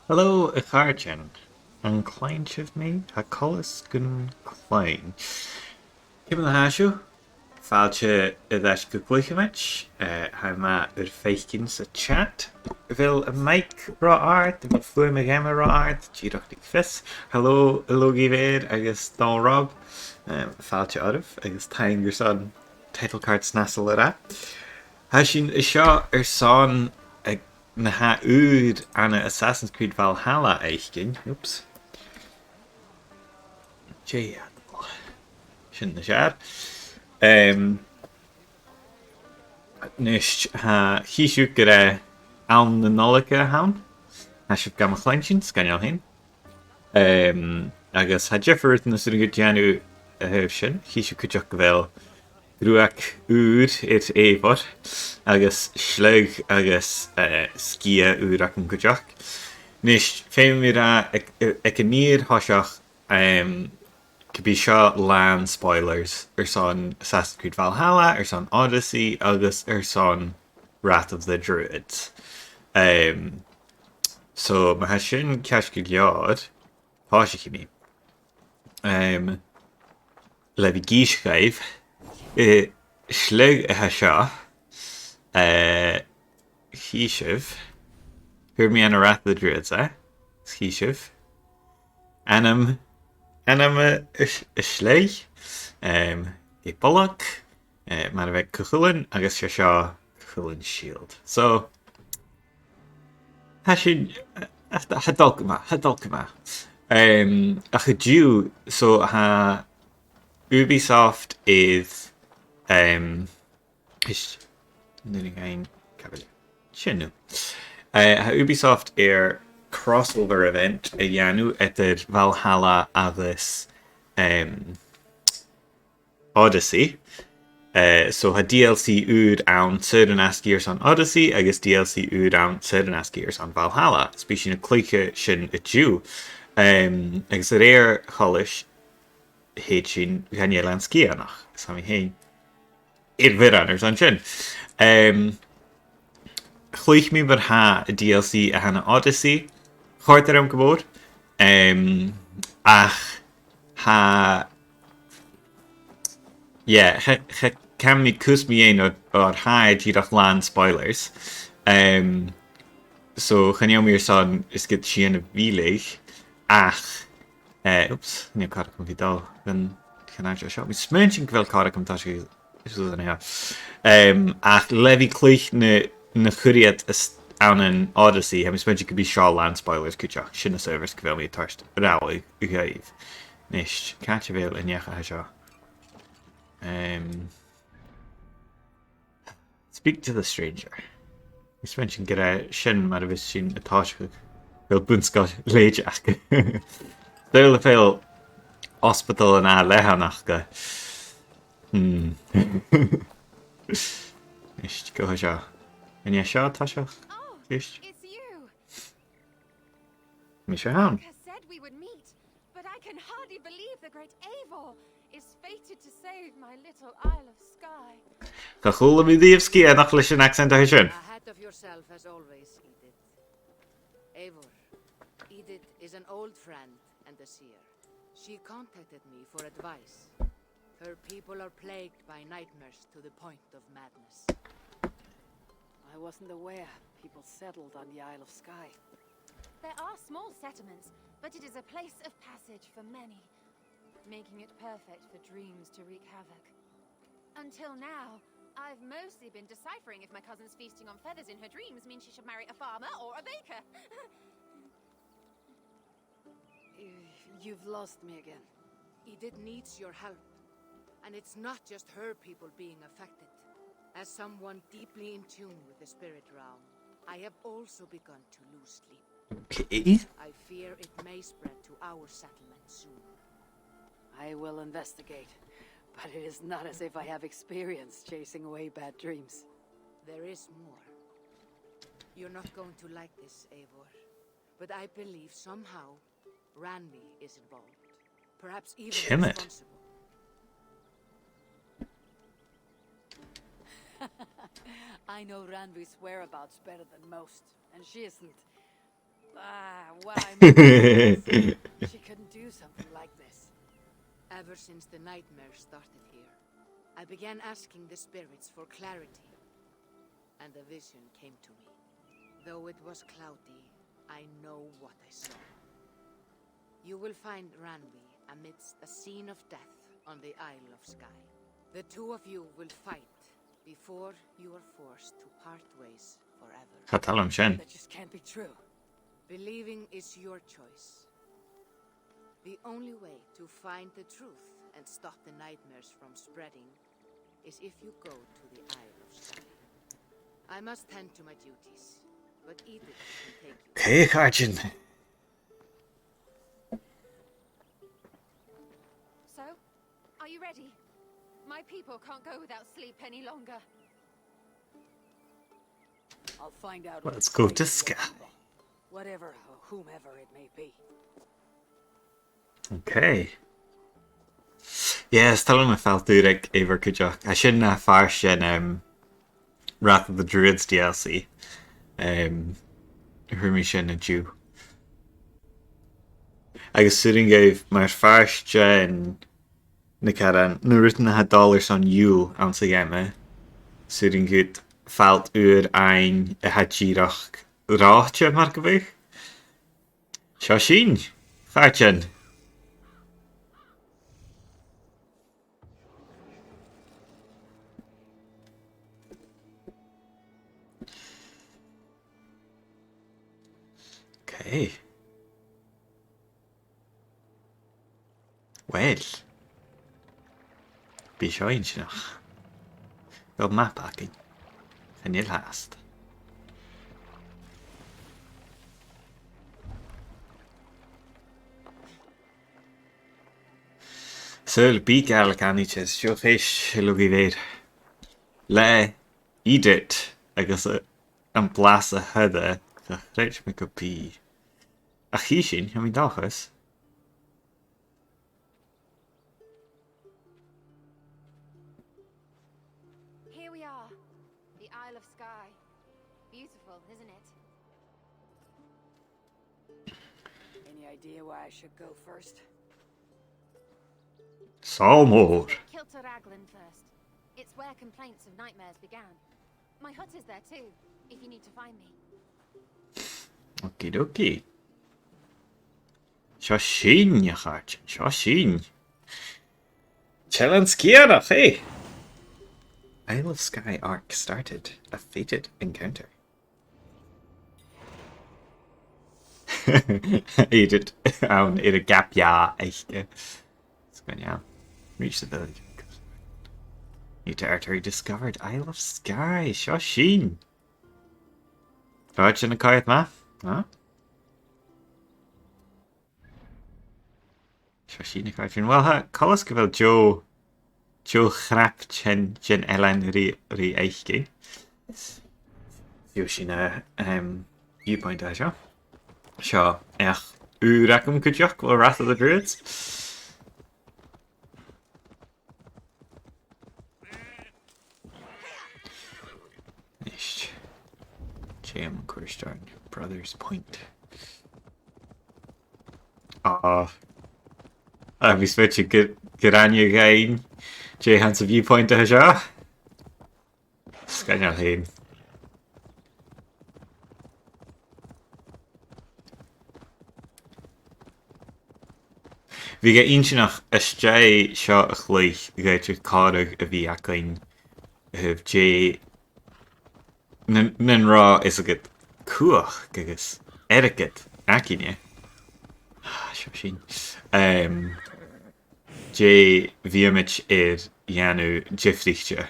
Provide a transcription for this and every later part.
Hello, Icharjan. An Cluiche mé ha colas gun Cluin. Kim na hasú, fáilte I dheis go Cluicheamaid, ha ma féicinn sa chat. Bhil a mic rá art, bhil fuaim a gamma rá art, tíireachtaigh fis. Hello, Ilógi agus Don Rob. Fáilte armh, agus tain gur son title card snasal ra. Ha sin seo son ag na ha úd anna Assassin's Creed Valhalla éichcin. Oops. Jé, sin na sear. Nus ha chiisiú go an na nolacha hawn. Ha sib gam a chlein sin, sganneal hin. Agus ha Jeffert na sy'n gyd janw a hyf sin. Chiisiú cydioch go bhfuil Gruach úd it éfod, agus slug agus skia úd ac yn cydioch. Nis, féim mi ra ag a nír hoiseach could seo land spoilers son Assassin's Creed Valhalla, son Odyssey, agus son Wrath of the Druids. So, ma ha sin ceas go leod, páisiach mi. Le bhí gísgaibh, slug a ha seo, chiisih, Hwyr mi an a Wrath of the Druids, chiisih, anam slug, I bollock, mar bheith Cuchulainn, agus seo Cuchulainn shield. So, ha sin, ha dulcama. A chydú, so ha Ubisoft is nunig ein caffael sinú. Ha Ubisoft crossover event a dhéanú etter Valhalla agus Odyssey. So ha DLC úd an certain ascirs on Odyssey agus DLC úd an certain ascirs on Valhalla. Spíisi na Cluiche sin a dú. Agus Cluiche héit sin Eilean Sgiathanach. Sa mi héin vir an an sin. Cluiche mi bar ha a DLC a hanna Odyssey. Chort am gobod. Ach ha cam mi cus mi ein o'r haid i'r land spoilers. So chan iawn mi'r son ysgyd sian y filig. Ach oops, nie kark am vidal. Dan kan ik zo mi smenting wel kark am tashi. So dan ja. Ach levi Cluiche na churiat aan een Odyssey. Heb mi smenting could be Shaw land spoilers kutja. Shinna servers kvel mi tarst. Rawi ugaif. Nish catch veel in jacha haja. Speak to the stranger. Mi smenting gyda shin mar vis sin atashuk. Fel bunskal leidjach. Dyle fel hospital yn a lehanach ga. Nisht, go haja. En ja sha tasha? It's you. Mi hawn. I said we would meet, but I can hardly believe the great Eivor is fated to save my little Isle of Skye. Gachul mi ddief Sgiathanach leis an accent a hysyn. Ahead of yourself as always, Edith. Eivor, Edith is an old friend and a seer. She contacted me for advice. Her people are plagued by nightmares to the point of madness. I wasn't aware people settled on the Isle of Skye. There are small settlements, but it is a place of passage for many, making it perfect for dreams to wreak havoc. Until now, I've mostly been deciphering if my cousin's feasting on feathers in her dreams means she should marry a farmer or a baker. You've lost me again. Edith needs your help. And it's not just her people being affected. As someone deeply in tune with the spirit realm, I have also begun to lose sleep. Okay. I fear it may spread to our settlement soon. I will investigate, but it is not as if I have experience chasing away bad dreams. There is more. You're not going to like this, Eivor, but I believe somehow Randvi is involved. Perhaps even responsible. I know Randvi's whereabouts better than most, and she isn't What I mean is, she couldn't do something like this. Ever since the nightmare started here, I began asking the spirits for clarity, and a vision came to me. Though it was cloudy, I know what I saw. You will find Ranvi amidst a scene of death on the Isle of Skye. The two of you will fight before you are forced to part ways forever. Catalan Shen. That just can't be true. Believing is your choice. The only way to find the truth and stop the nightmares from spreading is if you go to the Isle of Skye. I must tend to my duties, but Edith can take you. Okay, Arjun. So, are you ready? My people can't go without sleep any longer. I'll find out. Let's go to Skye. Whatever or whomever it may be. Okay. Yeah, still my felt Durek ever Kujak. I shouldn't have farsh in Wrath of the Druids DLC. Hurmi sin a Jew. Agus suiting gave my farsh gen Nikaran Nurutan had dollars on you on the game. Suiting good felt ur ein a had girach raatje markeweg. Shashin. Gaatjen. Okay. Well. Be sure nog. Wel map pakken. En je haast. Sul big alcaniches, your fish looky weer. Le Edith, agus an blasa hudde, gerecht me kopie. A chisin, heb je nog eens? Here we are, the Isle of Skye. Beautiful, isn't it? Any idea why I should go first? Salmor. Kill to Raglan first. It's where complaints of nightmares began. My hut is there too, if you need to find me. Okie dokie. Shashin, je gaatje. Shashin. Eilean Sgiathanach, hey. Isle of Skye arc started. A fated encounter. Edith, in a gap, ja, echt. It's going, yeah. Reach the village. New territory discovered. Isle of Skye. Shashin. Right in the quiet map. Huh? Shashin Kaifin. Well, Collis gyfel Joe chrap chen Eilean ri eichgi. Fiw sy'n viewpoint a sio. Sio, eich racwm cydioch o Wrath of the Druids. Nicht. Jam Kurstarn Brothers Point. Vi switch Garanya gain. Jay has a viewpoint to Haja. Scanner heen. Vi get eentje nog a stray shot a Cluiche. Get your card a vi akain. Have Jay. Nen raw is a good kuach gigas. Etiquette. Akin Shashin. Jay Viamich Janu Gàidhlig.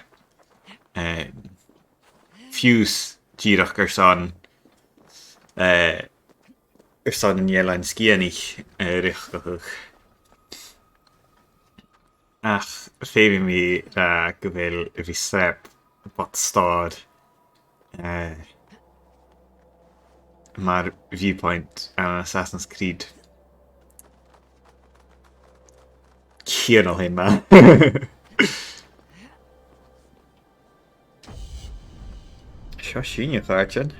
Fuse Girach Erson Erson in Eilean Sgiathanach Richtig. Ach, femi mi gyfel vi slep bot stad. Maar viewpoint aan Assassin's Creed. Hier al heen, man. Shashin je gaatje.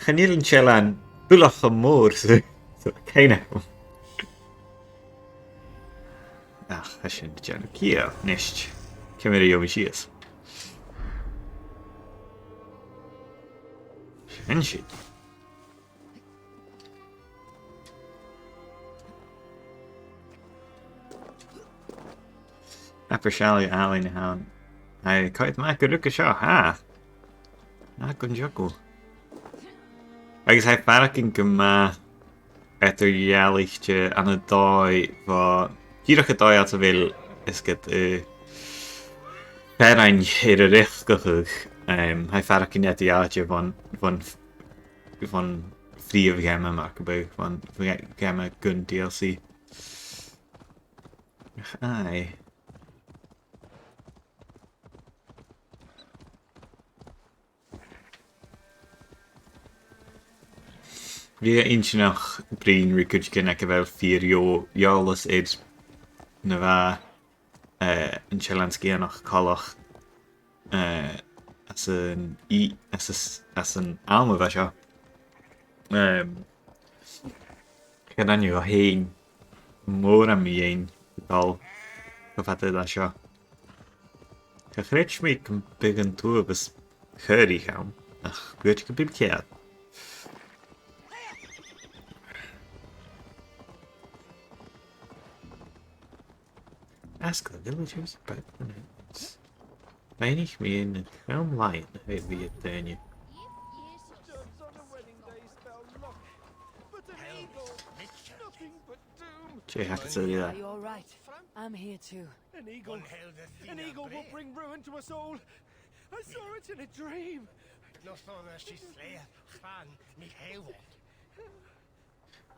Chanil yn sialan bwlach o môr sy'n cael nhw. Ach, hysyn dyn nhw cio, nisht. Cymru o mi sias. Sy'n sy'n. Appreciate Eilean hawn. Hai coed ma gyrwg y sio, ha? Na, gwn jogo. Agus hai farag yn gyma eto Gàidhlig an y doi fo... Gyrwch y doi at y fel ysgyd Perain yr eich gychwch. Hai farag yn eto iadio von free of game yma gybyg. Von game gun DLC. Ai. Fi eisiau noch brin rhywbeth gyda gyfer ffyr iolus ed na fa yn Eilean Sgiathanach colach as yn alma fa sio. Gyda ni o hein môr am i ein dal gyfadau da sio. Cychrych mi byg yn tŵr bys chyri chawn ach gwyd gybyb ciad. Ask the villagers about the notes. Weinig me in the calm light over your turn. Gee, I can tell you that. You're all right. I'm here too. An eagle will bring ruin to us all. I saw it in a dream.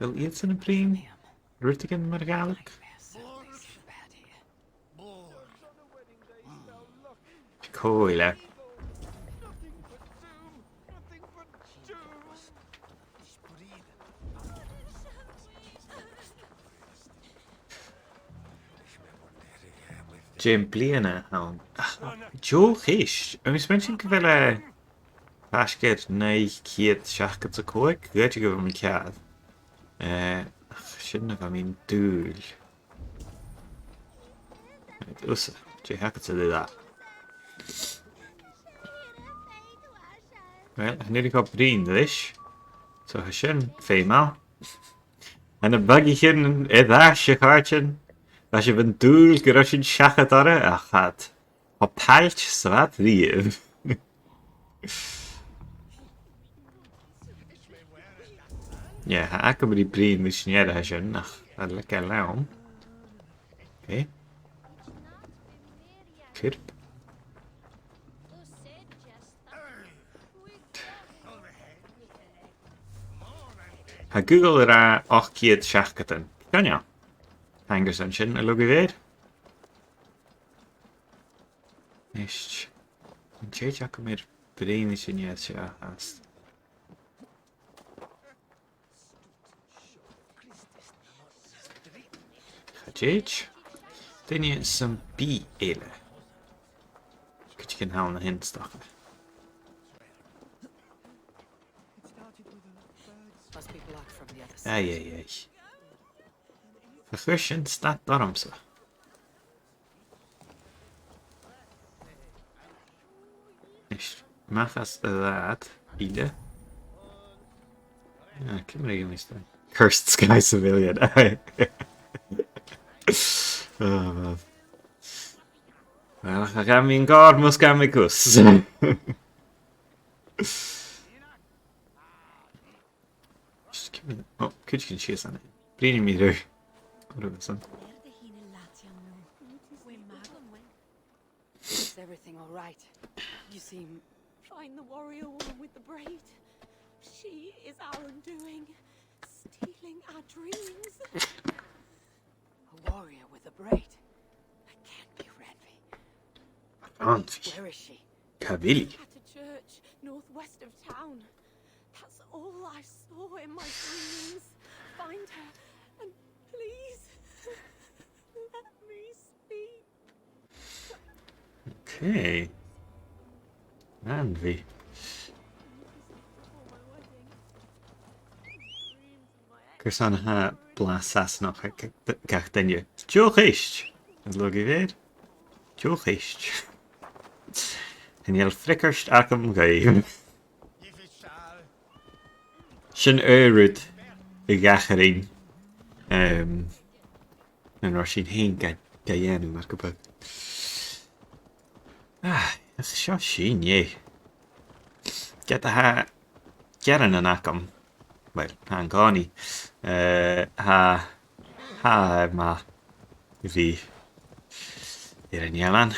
Wel, iets in een priem. Ruttigen maar Gàidhlig. Coile. Jim bliana hawn. Jo chish. Ys mention gyfele basged neu ciad siach gyda coeg. Gwyd i gyfer mi ciad. Shouldn't have mi'n dŵl. Usa. Jay hack to do that. Wel, hynny wedi cael brin ddys. So hysyn, female. Yn y bagi hyn, edrych y cartyn. Fas y fy'n dŵl gyda sy'n siachat ar y achad. O palch sfad rif. Ie, ac yn wedi brin ddys ni edrych hysyn. Ach, ar lygael lawn. Okay. Cyrp. Ha Google yr a och ciad siach gyda'n. Ganio. Hangers yn sy'n y lwg i fed. Nisht. Yn tjeid ac am i'r brein i sy'n iedd sy'n ast. Chadjej. Dyn ni sy'n bi eile. Could you can hawl na hyn stoch. Ai. Vergwrs yn stad daarom zo. Mag als raad, ieder. Ja, ik heb er even staan. Cursed Sky Civilian. Oh, man. Wel, gaan we in guard, moest gaan we kus. Oh, could you cheers on it? Bring me there. Is everything all right? You seem... Find the warrior woman with the braid. She is our undoing, stealing our dreams. A warrior with a braid? That can't be Renvi. Auntie. Where is she? Gàidhlig. At a church northwest of town. That's all I saw in my dreams. Find her and please let me speak. Okay. Envy. Cyrsan ha blas Sasnach gach dynnu. Cluiche! Is log I fyd? Cluiche. En jel frikkerst acum gaim. Sin euryd y gacharin. Yn o'r sy'n hyn gael ma'r gwybod. Ys sio sy'n ie. Gyda ha geran yn acum. Wel, ha'n goni. Ha ma fi i'r yn ialan.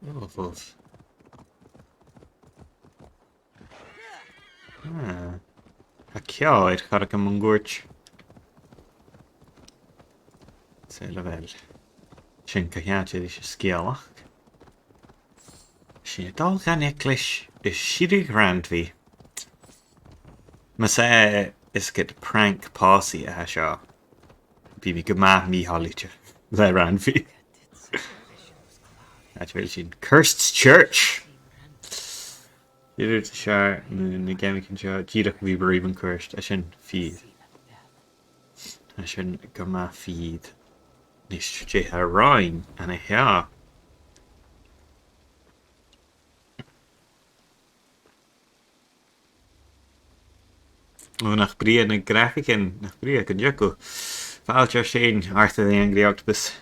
Oh, fodd. A cio i'r chorag am mwngwrch. Sela fel. Sy'n cahiadau eisiau sgialach. Sy'n dal gan Cluiche y sirig rand fi. Mae se ysgyd prank posi a sio. Bi mi gyma mi holitio. Le rand fi. That's fel sy'n Cursed Church. Dydw'r siar na gemic yn sio. Gyrach fi brif yn cursed. A sy'n ffydd. A sy'n gyma ffydd. Nis je a rhain an a hea. O, nach bria na graphic yn. Nach bria gan jyco. Fael jo sy'n Arthur the Angry Octopus.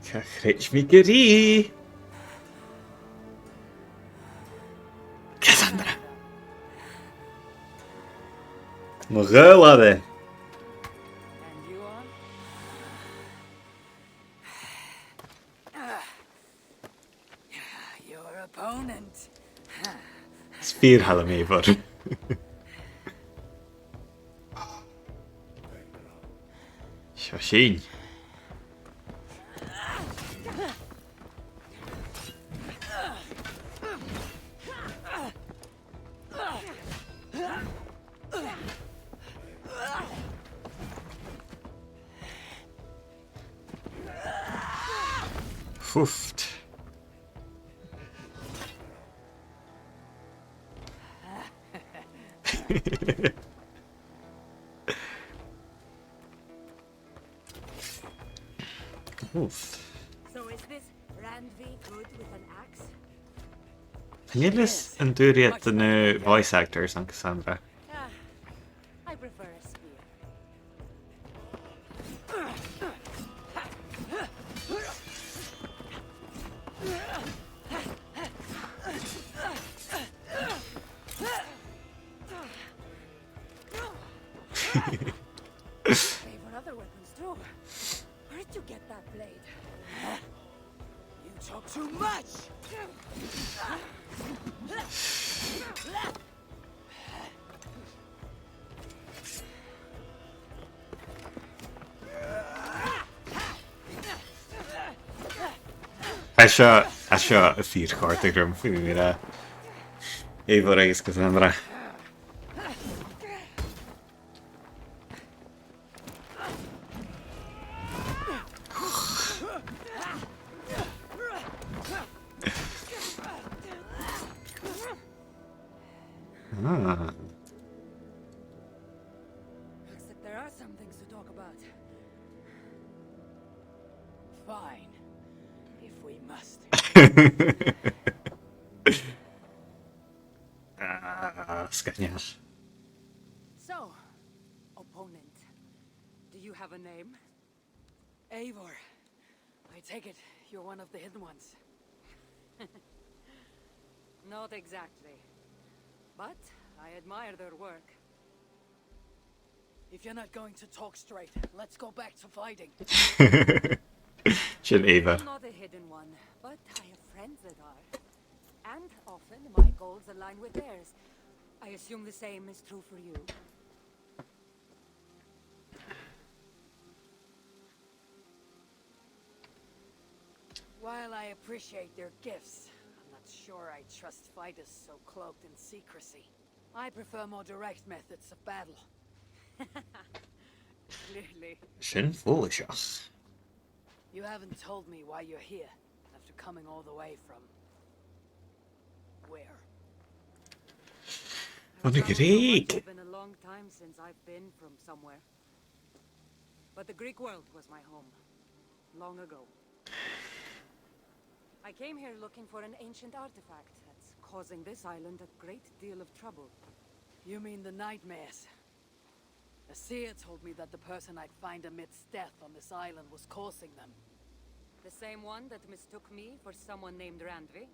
Cachrech mi gyrru! Cassandra! Mogel adde! And you are? Your opponent. Spyr hala mi fod. Sio sy'n. Fwft. Oof. So is this Randvi good with an axe? Nidus yn dwriad yn y voice actors on Cassandra. I prefer a spear. Favor other weapons too. Where did you get that blade? You talk too much! Asio y ffyr chwartig rhwng ffyr mi da. Eifo reis Cassandra. Looks like there are some things to talk about. Fine. If we must. Sganiarz. So, opponent, do you have a name? Eivor. I take it you're one of the hidden ones. Not exactly. But I admire their work. If you're not going to talk straight, let's go back to fighting. Shit, Eva. I'm not a hidden one, but I have friends that are. And often my goals align with theirs. I assume the same is true for you. While I appreciate their gifts, I'm not sure I trust fighters so cloaked in secrecy. I prefer more direct methods of battle. Clearly. Sin foolish. You haven't told me why you're here, after coming all the way from... where? What a Greek! It's been a long time since I've been from somewhere. But the Greek world was my home. Long ago. I came here looking for an ancient artifact that's causing this island a great deal of trouble. You mean the nightmares? A seer told me that the person I'd find amidst death on this island was causing them. The same one that mistook me for someone named Randvi?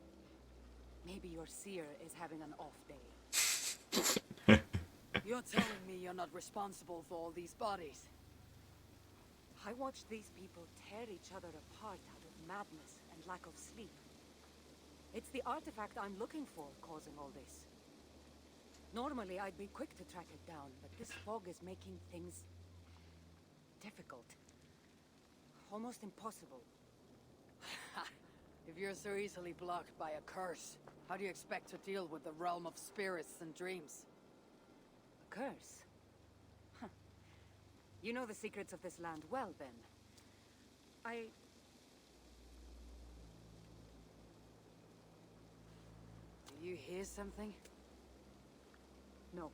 Maybe your seer is having an off day. You're telling me you're not responsible for all these bodies? I watched these people tear each other apart out of madness and lack of sleep. It's the artifact I'm looking for causing all this. Normally, I'd be quick to track it down, but this fog is making things... difficult. Almost impossible. If you're so easily blocked by a curse, how do you expect to deal with the realm of spirits and dreams? A curse? Huh. You know the secrets of this land well, then. Do you hear something? No.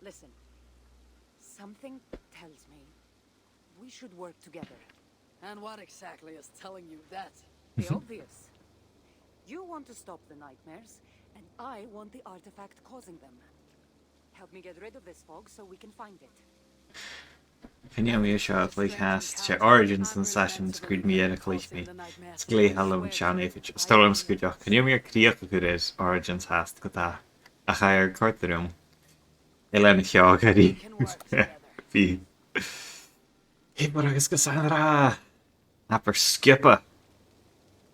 Listen. Something tells me we should work together. And what exactly is telling you that? The obvious. You want to stop the nightmares, and I want the artifact causing them. Help me get rid of this fog so we can find it. Finiam seo Cluicheast sé Origins an sessions grid mi a Cluicheamaid. Sgléhallam seannéfit. Stolam scudeach. Finiam críoch go is Origins hast go a chair cortarum. Eilean Sgiathanach We can work together. Bhí. Hé mar agus go sanra. Apper skipper.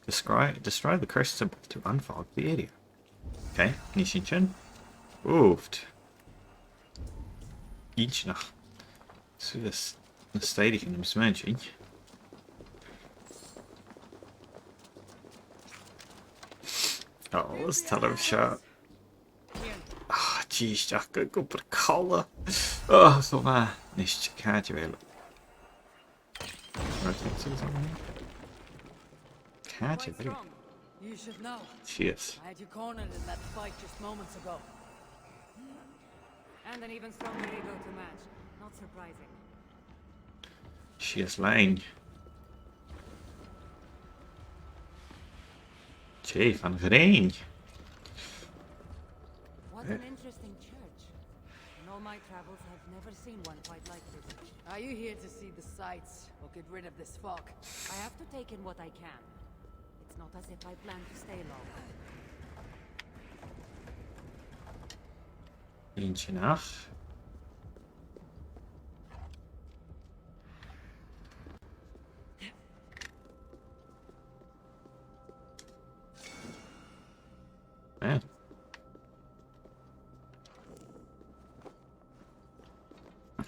Destroy the cursed symbol to unfog the area. Okay, Nishin Chin. Oofed. Each nach. So this the stèidhichte in smashing. Oh, let's tell him shot. Ah, jeez, Jack, go for collar. Oh, so bad. Nish, can't you really? Can't you really? You should know. She is. I had you cornered in that fight just moments ago. And an even stronger ego to match. Not surprising. She is lying. Gee, van Green. What an interesting church. In all my travels, I've never seen one quite like this. Are you here to see the sights or get rid of this fog? I have to take in what I can. It's not as if I plan to stay long. Eentje nach. Man.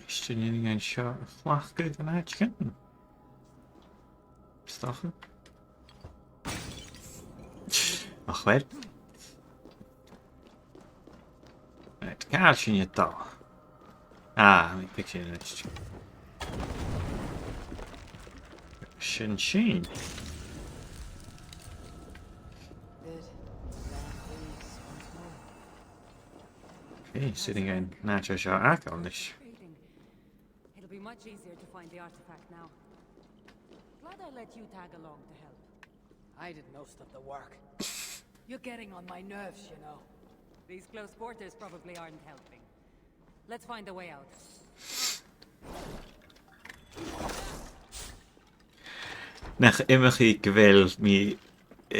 Is er niet een vlag kunnen uitgaan? Staffen? Ach, weet. Het kaartje in je touw. Ah, ik pik je in het. Shin. Okay, sitting in natural shot on this. It'll be much easier to find the artifact now. Glad I let you tag along to help. I did most of the work. You're getting on my nerves, you know. These close quarters probably aren't helping. Let's find a way out. Nach immergi gwil mi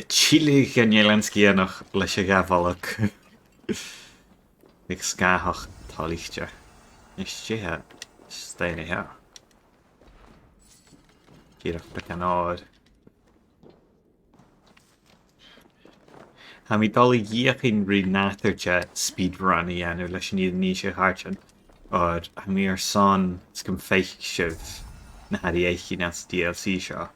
chili gan Eilean Sgiathanach leis a Gàidhlig. Nig scáthach t-Eilean. Is tithe stèidhichte. Díreach be an áir. Ha mi dul díochin rí nátarte speedrun I dhéanamh leis níos ní sé háirtean. Or ha mi ar son scum féich sibh na haí éici nas DLC seo.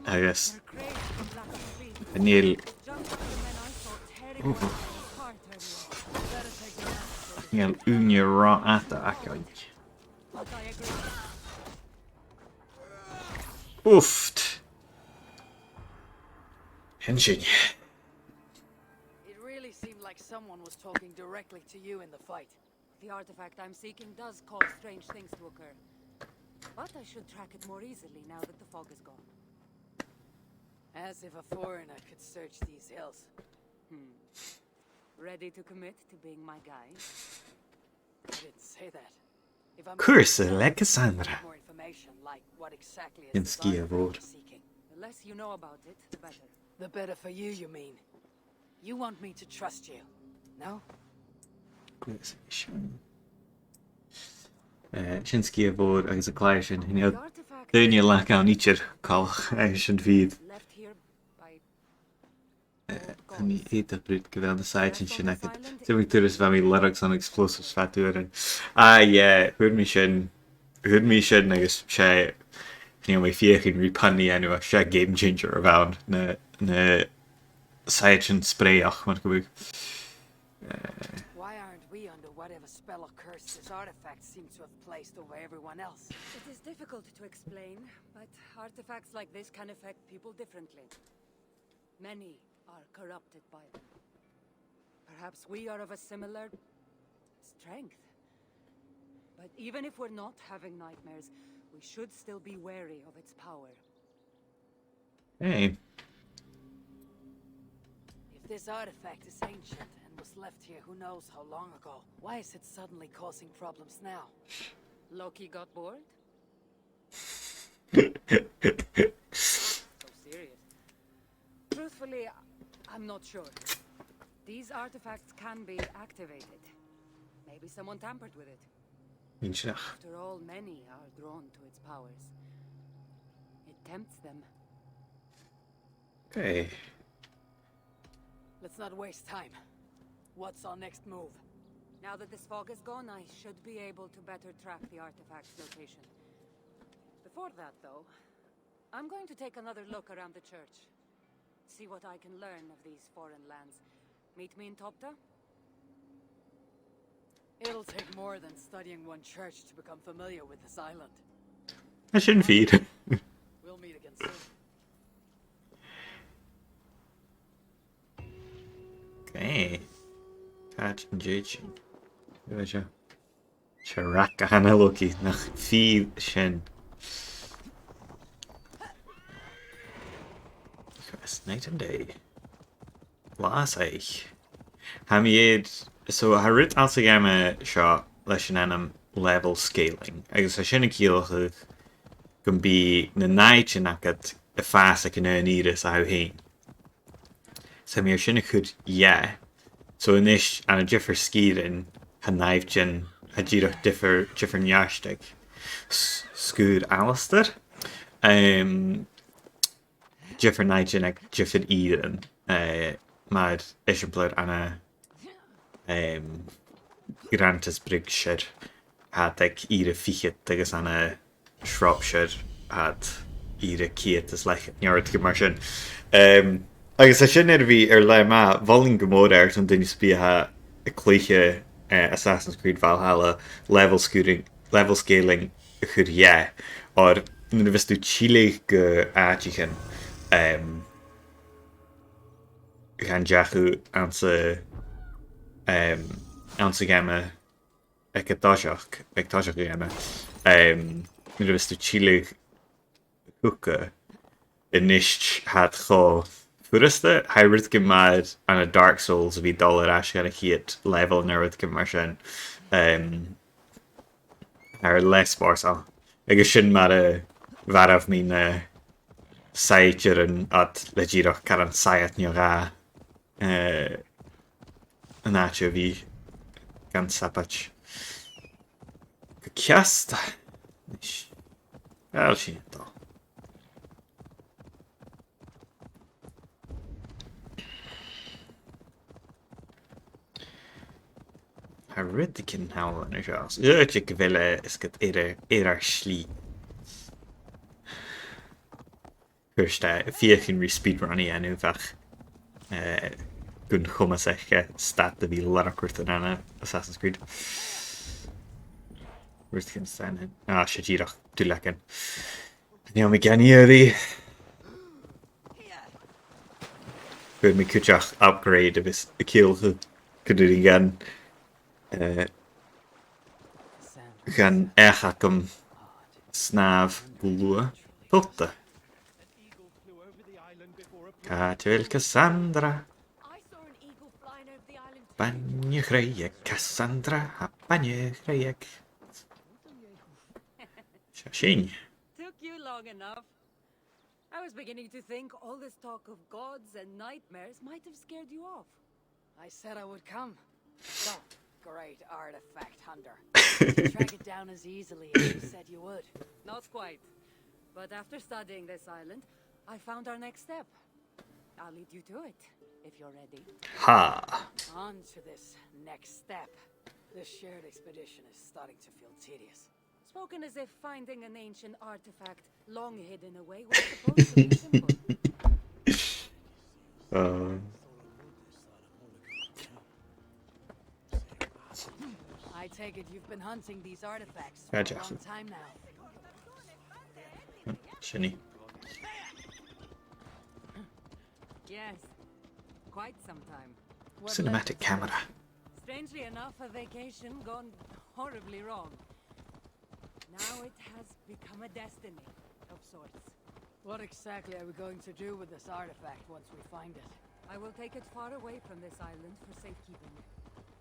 agus níl níl úne rá ata acaid. Ooft. Henshin. It really seemed like someone was talking directly to you in the fight. The artifact I'm seeking does cause strange things to occur. But I should track it more easily now that the fog is gone. As if a foreigner could search these hills. Ready to commit to being my guide? I didn't say that. If I'm Cursa le Cassandra. more information, like what exactly In is this artifact Sgiathanach. you're seeking? The less you know about it, the better. The better for you, you mean? You want me to trust you, no? Sin Sgiathanach agus a Cluiche sin The artifact duine le an nítir cáil sin bhíd left here by ní éad brúd go bhfuil na sáitin sin agad. Tuigh turas bheit mí leragus an explosives fatúrin. Thuair mí sin agus sé mé fiochin ripanní anú a sé game changer a bhain na sáitin spréach mar go bhfuil. Why aren't we under whatever spell or curse this artifact seems to have placed over everyone else? It is difficult to explain, but artifacts like this can affect people differently. Many are corrupted by them. Perhaps we are of a similar strength. But even if we're not having nightmares, we should still be wary of its power. Hey, If this artifact is ancient and was left here who knows how long ago, why is it suddenly causing problems now? Loki got bored? So serious. Truthfully, I'm not sure. These artifacts can be activated. Maybe someone tampered with it. After all, many are drawn to its powers. It tempts them. okay. Let's not waste time. What's our next move? Now that this fog is gone, I should be able to better track the artifact's location. Before that, though, I'm going to take another look around the church. See what I can learn of these foreign lands. Meet me in Topta? It'll take more than studying one church to become familiar with this island. I shouldn't feed. We'll meet again soon. Okay. Catch and judging. Goja. Sharaka hana Loki nach feed shin. First night and day. Last eich. Hamied. So I writ as a game shot leis level scaling. Agus a sinna cíalcha can be na night in agad a fast like an iris a how hain. So mi sinna chud So in this and a differ skiing ha knife gin a gira differ nyastig. Scood Alistair. Differ night gin ag differ Eden. Mad Ishabler and a Grantis Brigshire had like ire fichet agus an a Shropshire had ire kiet as like near immersion. Agus a sin bhí le ma bhling go mór airt an duine spíthe a Cluiche Assassin's Creed Valhalla level scaling chud or nu bheits tú Chile go áitichen gan deachú ansa game ag táiseach game nu bheits tú Chile hoeke inis had cho Furiste, hybrid gemad and a Dark Souls of dollar ash gan a hit level nerd commercial. Are less borsal. Agus sin mar a varaf mín saitir an at legirach karan sayat nyoga an acha vi gan sapach. Kiasta. Wel sin to. I read the kin howl in a house. Yeah, chick villa is get era slí. Gursta fiachin rí speedrunny enw fach gun chumas eich stat da fi laracwrt yn anna Assassin's Creed. Where's the stand? Ah, shajirach dulakan. Ni mi ganieri. Good mi kuchach upgrade of his kill could do again. Gan echacum snav lua putta. Catul Cassandra. I saw an eagle flying over the island. Banyachreyek Cassandra. Banyachreyek. Shashin. Took you long enough. I was beginning to think all this talk of gods and nightmares might have scared you off. I said I would come. So, great artifact hunter. You track it down as easily as you said you would. Not quite. But after studying this island, I found our next step. I'll lead you to it, if you're ready. Ha. On to this next step. This shared expedition is starting to feel tedious. Spoken as if finding an ancient artifact long hidden away was supposed to be simple. I take it you've been hunting these artifacts for a long time now. Shinny. Yes, quite some time. Cinematic camera. Strangely enough, a vacation gone horribly wrong. Now it has become a destiny of sorts. What exactly are we going to do with this artifact once we find it? I will take it far away from this island for safekeeping.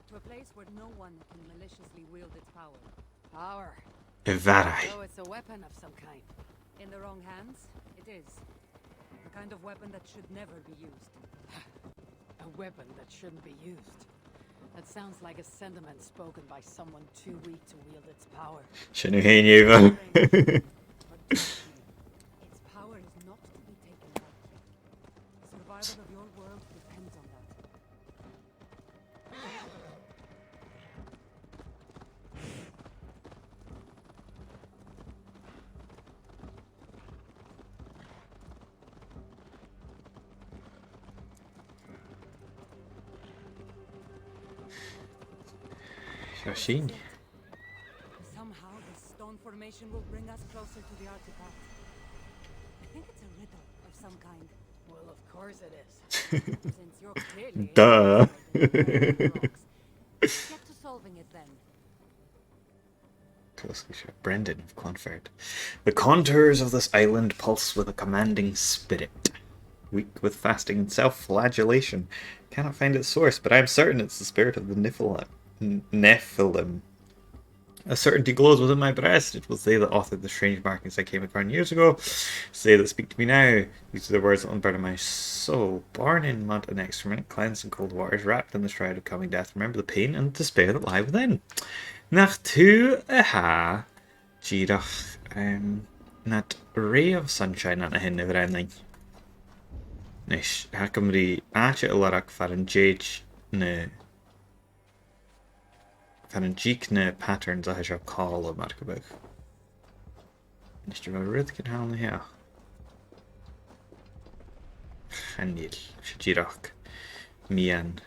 To a place where no one can maliciously wield its power. Power? Evarai. So it's a weapon of some kind. In the wrong hands, it is. The kind of weapon that should never be used. A weapon that shouldn't be used. That sounds like a sentiment spoken by someone too weak to wield its power. Shanuhanieva. Its power is not to be taken lightly. The survival of your world depends on that. Shashin. Somehow this stone formation will bring us closer to the artifact. I think it's a riddle of some kind. Well, of course it is. Since you're clearly Duh. Get to solving it then. Brendan of Clonfert. The contours of this island pulse with a commanding spirit. Weak with fasting and self-flagellation. Cannot find its source, but I'm certain it's the spirit of the Nephilim. A certainty glows within my breast. It was they that authored the strange markings I came upon years ago. It's they that speak to me now. These are the words that unburden my soul. Born in mud and excrement, cleansed in cold waters, wrapped in the shroud of coming death. Remember the pain and despair that lie within. Nach tu aha, Gàidhlig, nat ray of sunshine on a hin of renling. Nish, hakamri ache ilarak faran jage ne. Faran jeek ne patterns a hisha call of Markabug. Mr. Ruth can help me here. Chanil, Gàidhlig, Mian,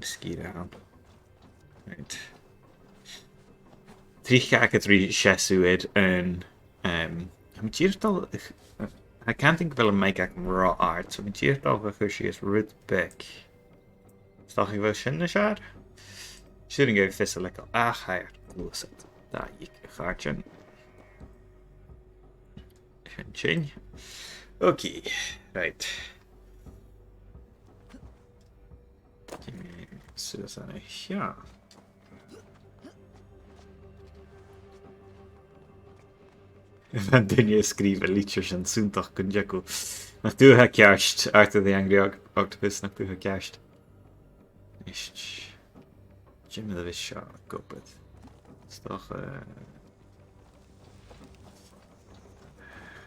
Sgiathanach. Right. Three Shesuid and I'm I can't think of a make raw art, so I'm she is Ruth Beck. Stach ik wel shinne shard? Shouldn't go vissel like higher close it. That you gaartje. Chin. Okay, right. So that's ja. Van Dunje schrijven liedjes en zondag kun je ook. Nog toe gecashed. Arthur the Angry Octopus nog toe gecashed. Is Jim de Wisha kopet. Is toch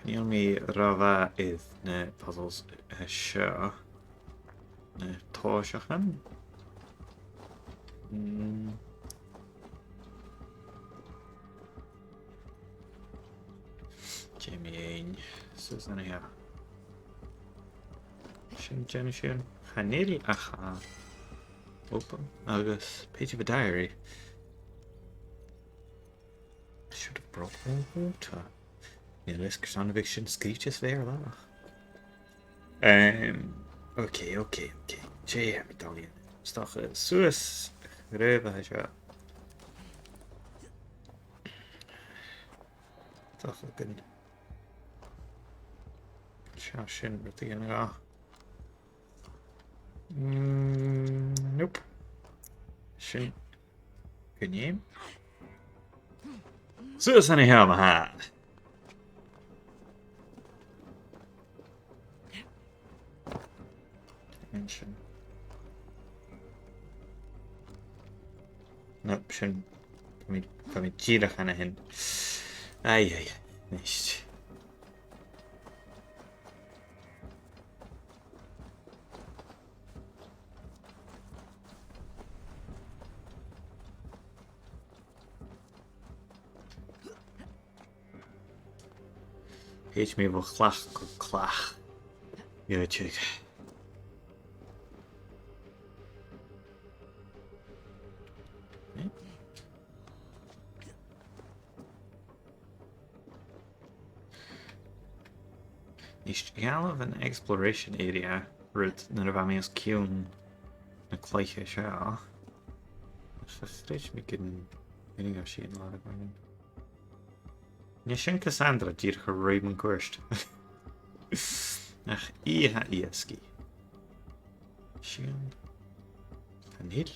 niet meer Rava is ne puzzles show. Ne toosjagen. Jamie 1. Så sånn her. Sin Jenisiún Chanil acha. Open. Agus. Page of a diary. Should have brought more water. Níl san bhíh sin scríteas bhéir lá. Okay. J medallion. Stocha suas réibhethe seo. Stocha gon seo sin rutí an gá. Nope. Sin gonnéim. Suas an helm ha. Mention. Nope, sin fa mi tíirech anna hin. Ai, nicht. Heet me wel klach. Ja, check. Is galaf an exploration area route na bhamios ciún na Cluiche seo. Stage me gin getting a shit a lot of money. Ní sin Cassandra dír go Raymond cuairst. Ach ihe iasci. Sin Tanil.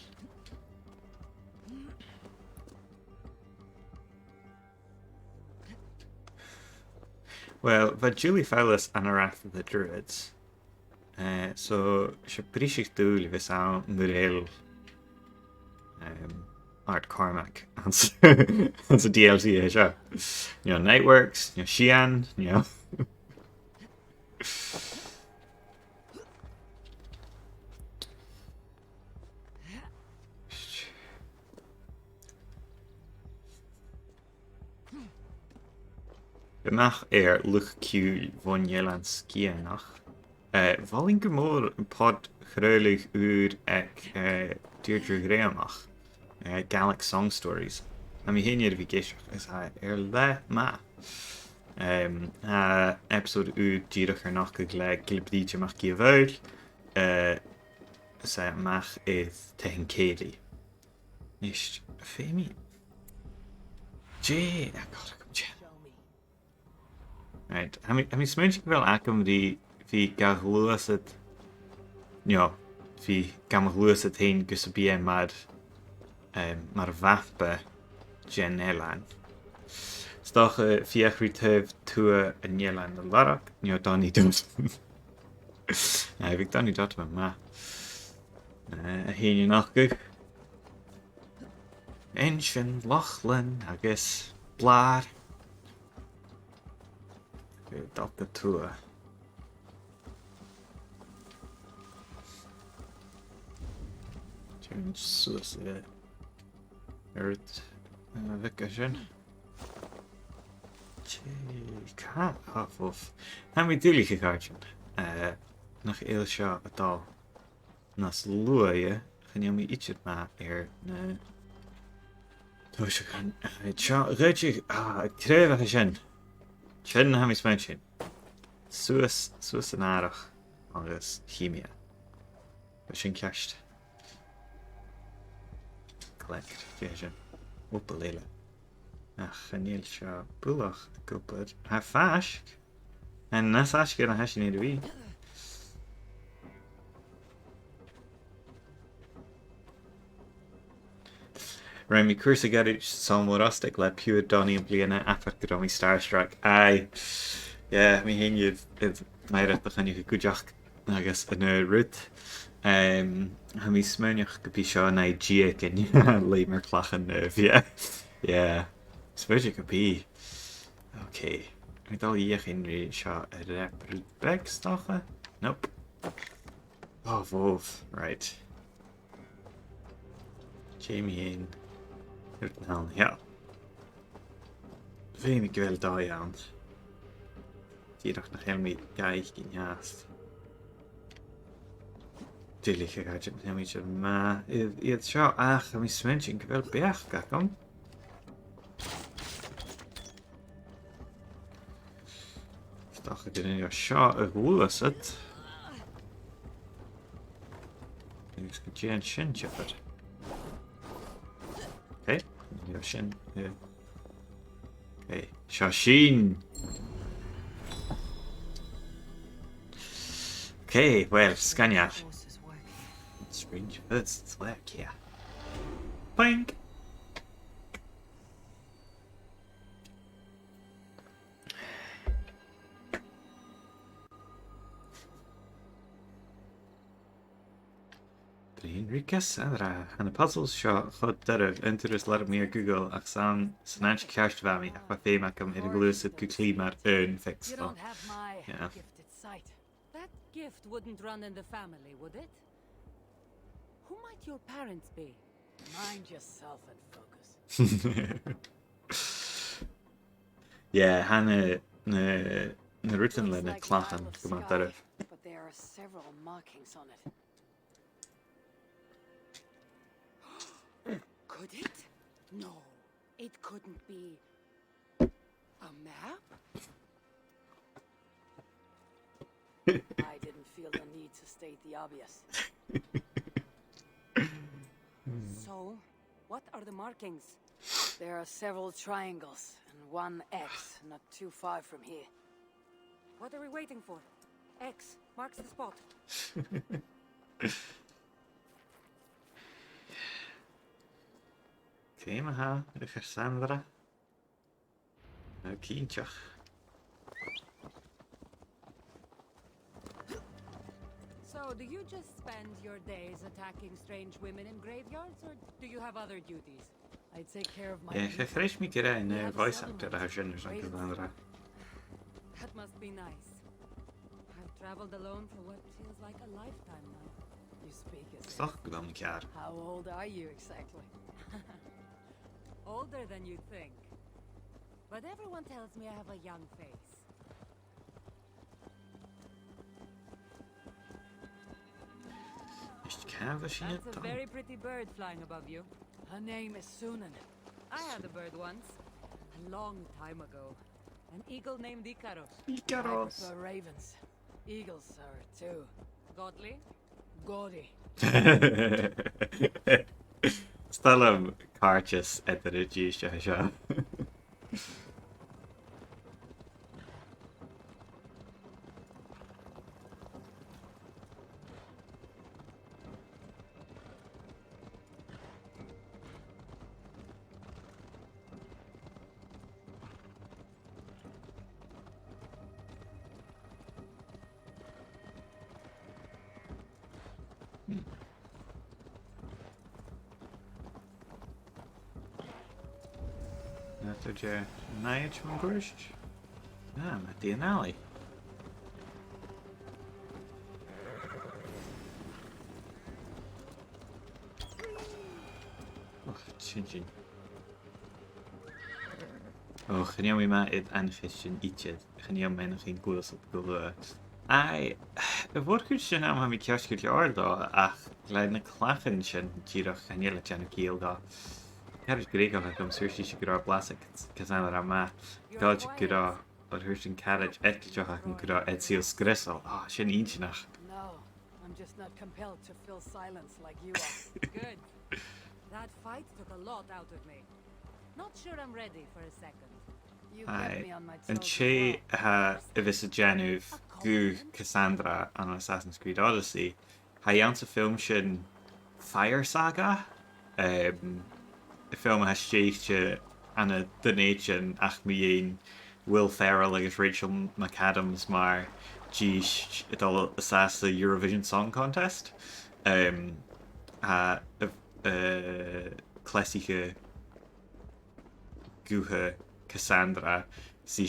Well, but Julie Fowlis and after the Druids. So she brisich dúil vis á Murel Art Cormac and so DLC is yeah. You know, Nightworks, you know, Sheehan, you know. Nach luch ciúil von Eilean Sgiathanach. Bhálín go mór an pod chruilig úr ag Gàidhlig Gaelic Song Stories. Na mi héine bhí géisteach is le ma. Episode úr díirech nach go le gilbdíte mach gi bhil. Sa mach is tehin cédi. Nicht fémi. Jé, God, right. I mean, smúint go bhfuil acum bhí Gàidhlig no, bhí Gàidhlig tain gus a bí mar bhafpa Gen Eilean. Stoch fiachrí tubh tua an Eilean na larach, no Donny dús. Bhí Donny dot ma. A héine nach go. Einsin Lachlan agus Blár. Dat the tour. Change source Earth vacation. Can't half of. How we do like garden. Nach heel seo atá nas luaie gan mi iets ma na. Dus ik gaan het krijgen sin. Sin ha mi smain sin. Suas an arach agus chimia. Sin ceist. Collect vision. Opa leile. Ach, chaníl seo búlach gopad. Ha fásk. En nas asgur na hesin idir bhí. Rain mi cuasa garid samórastic le piúd Donny an bliana afach go mi starstruck. Ai, mi hén iad maireach bechannig go gúideach agus an rút. Ha mi smúneach go bí seo na díag in leimar clachan bhí. Spúide go bí. Ok. Mi dal íoch inrí seo a reprúd beg stacha? Nope. Oh, vóv. Right. Jamie hén. Nou, ja. Vind ik wel daar aan. Die dacht nog helemaal niet gin haast. Dúilige gaiid neamid má iad seo ach a mí smentin go bhfuil beach gacham. Stach a dyn ni seo a gwlas yd. Ys gyda'n sin chipper. Okay, ni o sin. Okay, seo sin. Okay, well, scania. Strange birds work here. Boink! Enriquez and the puzzles shot chud derv interest let me Google ach san sananch cash vami ach ba fé macam in glusid Cluicheamaid fix. You don't have my Yeah. gifted sight. That gift wouldn't run in the family, would it? Who might your parents be? Mind yourself and focus. Yeah, Hannah na written Looks le na like clachan tile of go man sky, derv. but there are several markings on it. Could it? No, it couldn't be. A map? I didn't feel the need to state the obvious. So, what are the markings? There are several triangles and one X not too far from here. What are we waiting for? X marks the spot. Okay, ha, Cassandra. Nou, kindje. So, do you just spend your days attacking strange women in graveyards, or do you have other duties? I take care of my Ja, people. je vrees me keer in voice actor daar zijn zo'n Cassandra. That must be nice. I've traveled alone for what feels like a lifetime now. You speak as if. Toch dan een jaar. How old are you exactly? Older than you think. But everyone tells me I have a young face. Is het canvas in het That's a dan? very pretty bird flying above you. Her name is Sunan. I had a bird once. A long time ago. An eagle named Icaros. I Icaros. prefer ravens. Eagles are too. Godly? Gaudy. Stel hem kaartjes uit de regie, ja. Dat je naaiert van Cluiche. Ja, met die alley. Och, tjintjin. Oh, geniaal me maar het aangestjen ietsje. Geniaal mij nog geen koers op de. Ai, wordt goed je naam heb ik juist gehoord daar. Ach, kleine klachtentje, die toch geniaal het aan kiel daar. Ja, dus great of I'm searching to get our plastic Cassandra ma. God to get our Hershey carriage etkeltje hakken get our Ezio Scrissel. Ah, shin eentje nog. No, I'm just not compelled to fill silence like you are. Good. That fight took a lot out of me. Not sure I'm ready for a second. You get me on my En toes che as ha vis a Genuve gu Cassandra on Assassin's Creed Odyssey. Ha jantse film shin Fire Saga. De film has stèidhichte aan het donation ach me Will Ferrell agus Rachel McAdams maar geis het al assassin Eurovision Song Contest. Klassische guhe Cassandra si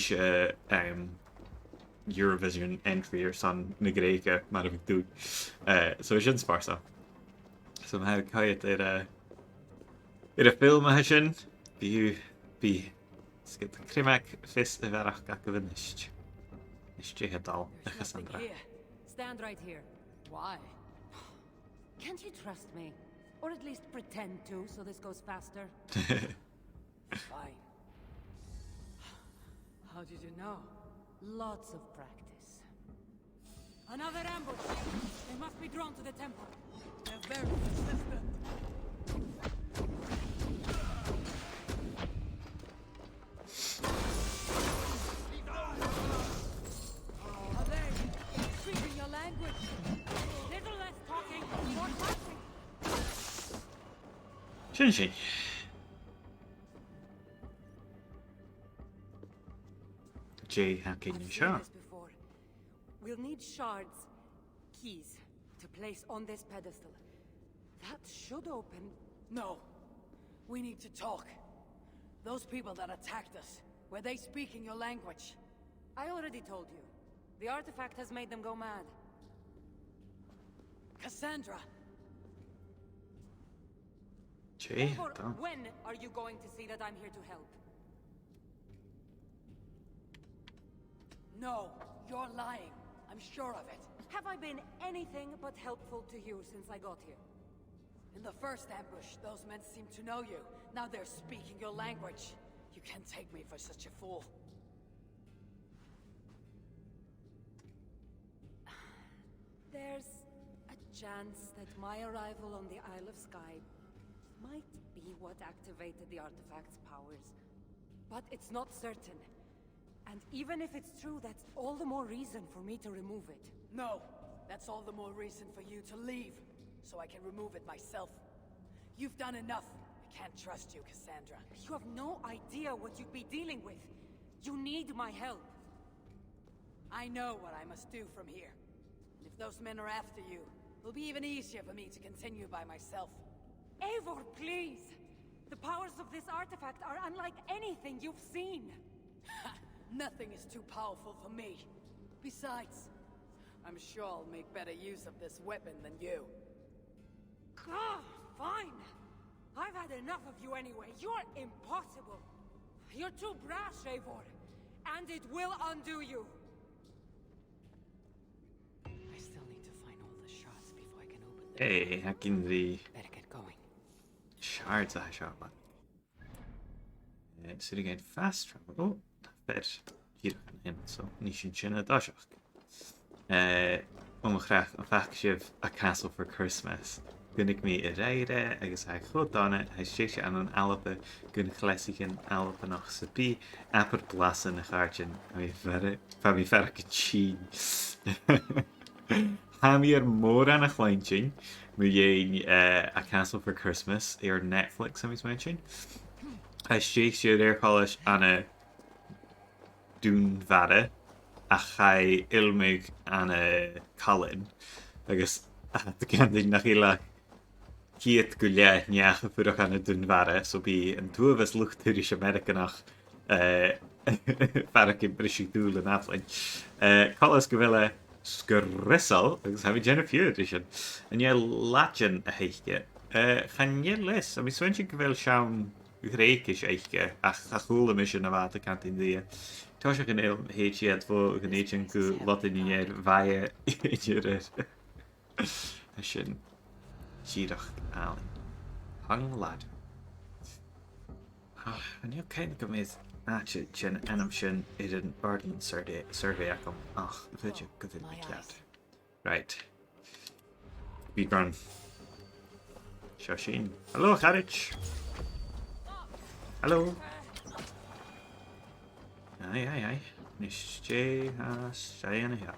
Eurovision entry or son na Gréige maar ik doe. So is sparsa. So ma heb ik het in a film sin bí skip Crimac fis a bhearach ga go bhinist. Is well. There's nothing Cassandra. here. Stand right here. Why? Can't you trust me? Or at least pretend to, so this goes faster? Fine. How did you know? Lots of practice. Another ambush! They must be drawn to the temple. They're very persistent. Are they speaking your language? Little less talking, more fighting. Shin. Jay, how can you I've show? seen this before. We'll need shards, keys, to place on this pedestal. That should open. No. We need to talk. Those people that attacked us, were they speaking your language? I already told you. The artifact has made them go mad. Cassandra! Jay, Eivor, don't. when are you going to see that I'm here to help? No, you're lying. I'm sure of it. Have I been anything but helpful to you since I got here? In the first ambush, those men seemed to know you. Now they're speaking your language. You can't take me for such a fool. There's a chance that my arrival on the Isle of Skye might be what activated the artifact's powers. But it's not certain. And even if it's true, that's all the more reason for me to remove it. No, that's all the more reason for you to leave, so I can remove it myself. You've done enough. I can't trust you, Cassandra. You have no idea what you'd be dealing with. You need my help. I know what I must do from here. And if those men are after you, it'll be even easier for me to continue by myself. Eivor, please! The powers of this artifact are unlike anything you've seen. Nothing is too powerful for me. Besides, I'm sure I'll make better use of this weapon than you. Ah, fine. I've had enough of you anyway. You're impossible. You're too brash, Eivor. And it will undo you. I still need to find all the shards before I can open the door. Hey, how can the Better get going. shards I shot man? So again, fast travel. Oh, fair. Hier in so nish sin a dashach. Graag an fach a castle for Christmas. Gunnig me a reire, agus ha chlodanne, ha sé an an Alpe, gun chléisigen Alpe nach sa bí, apper blassen a gaartjen, a mi verke tjien. Ha mi mór an a chleintjin, mu a castle for Christmas, Netflix am is mention. Ha sé there polish an a dún vare, a chai ilmig an a Colin, agus the candy nach ila. Kiet go le neach furach an a dunvare, so bí an tuaves luchtúris Americanach farach brisig dúil an aflain. Collas go bhfuile sgurrisal, agus ha vi genna fiúdisin. An je latjan a heiche. Chan je les, a mi swensin go bhfuil siawn gréikis eiche, ach a chúla mis an a vata cantin dia. Tá se gan il héitiad fo gan éitian go lotin i'r vaie i'r sin. Gàidhlig Eilean. Hang lad. And you kind of with Atcha chin enam sin an Ordnance survey acum. Ach, vidja go vid me cat. Right. Be gone. Shashin. Hello, Harwich. Hello. Aye. Nish J has Cheyenne here.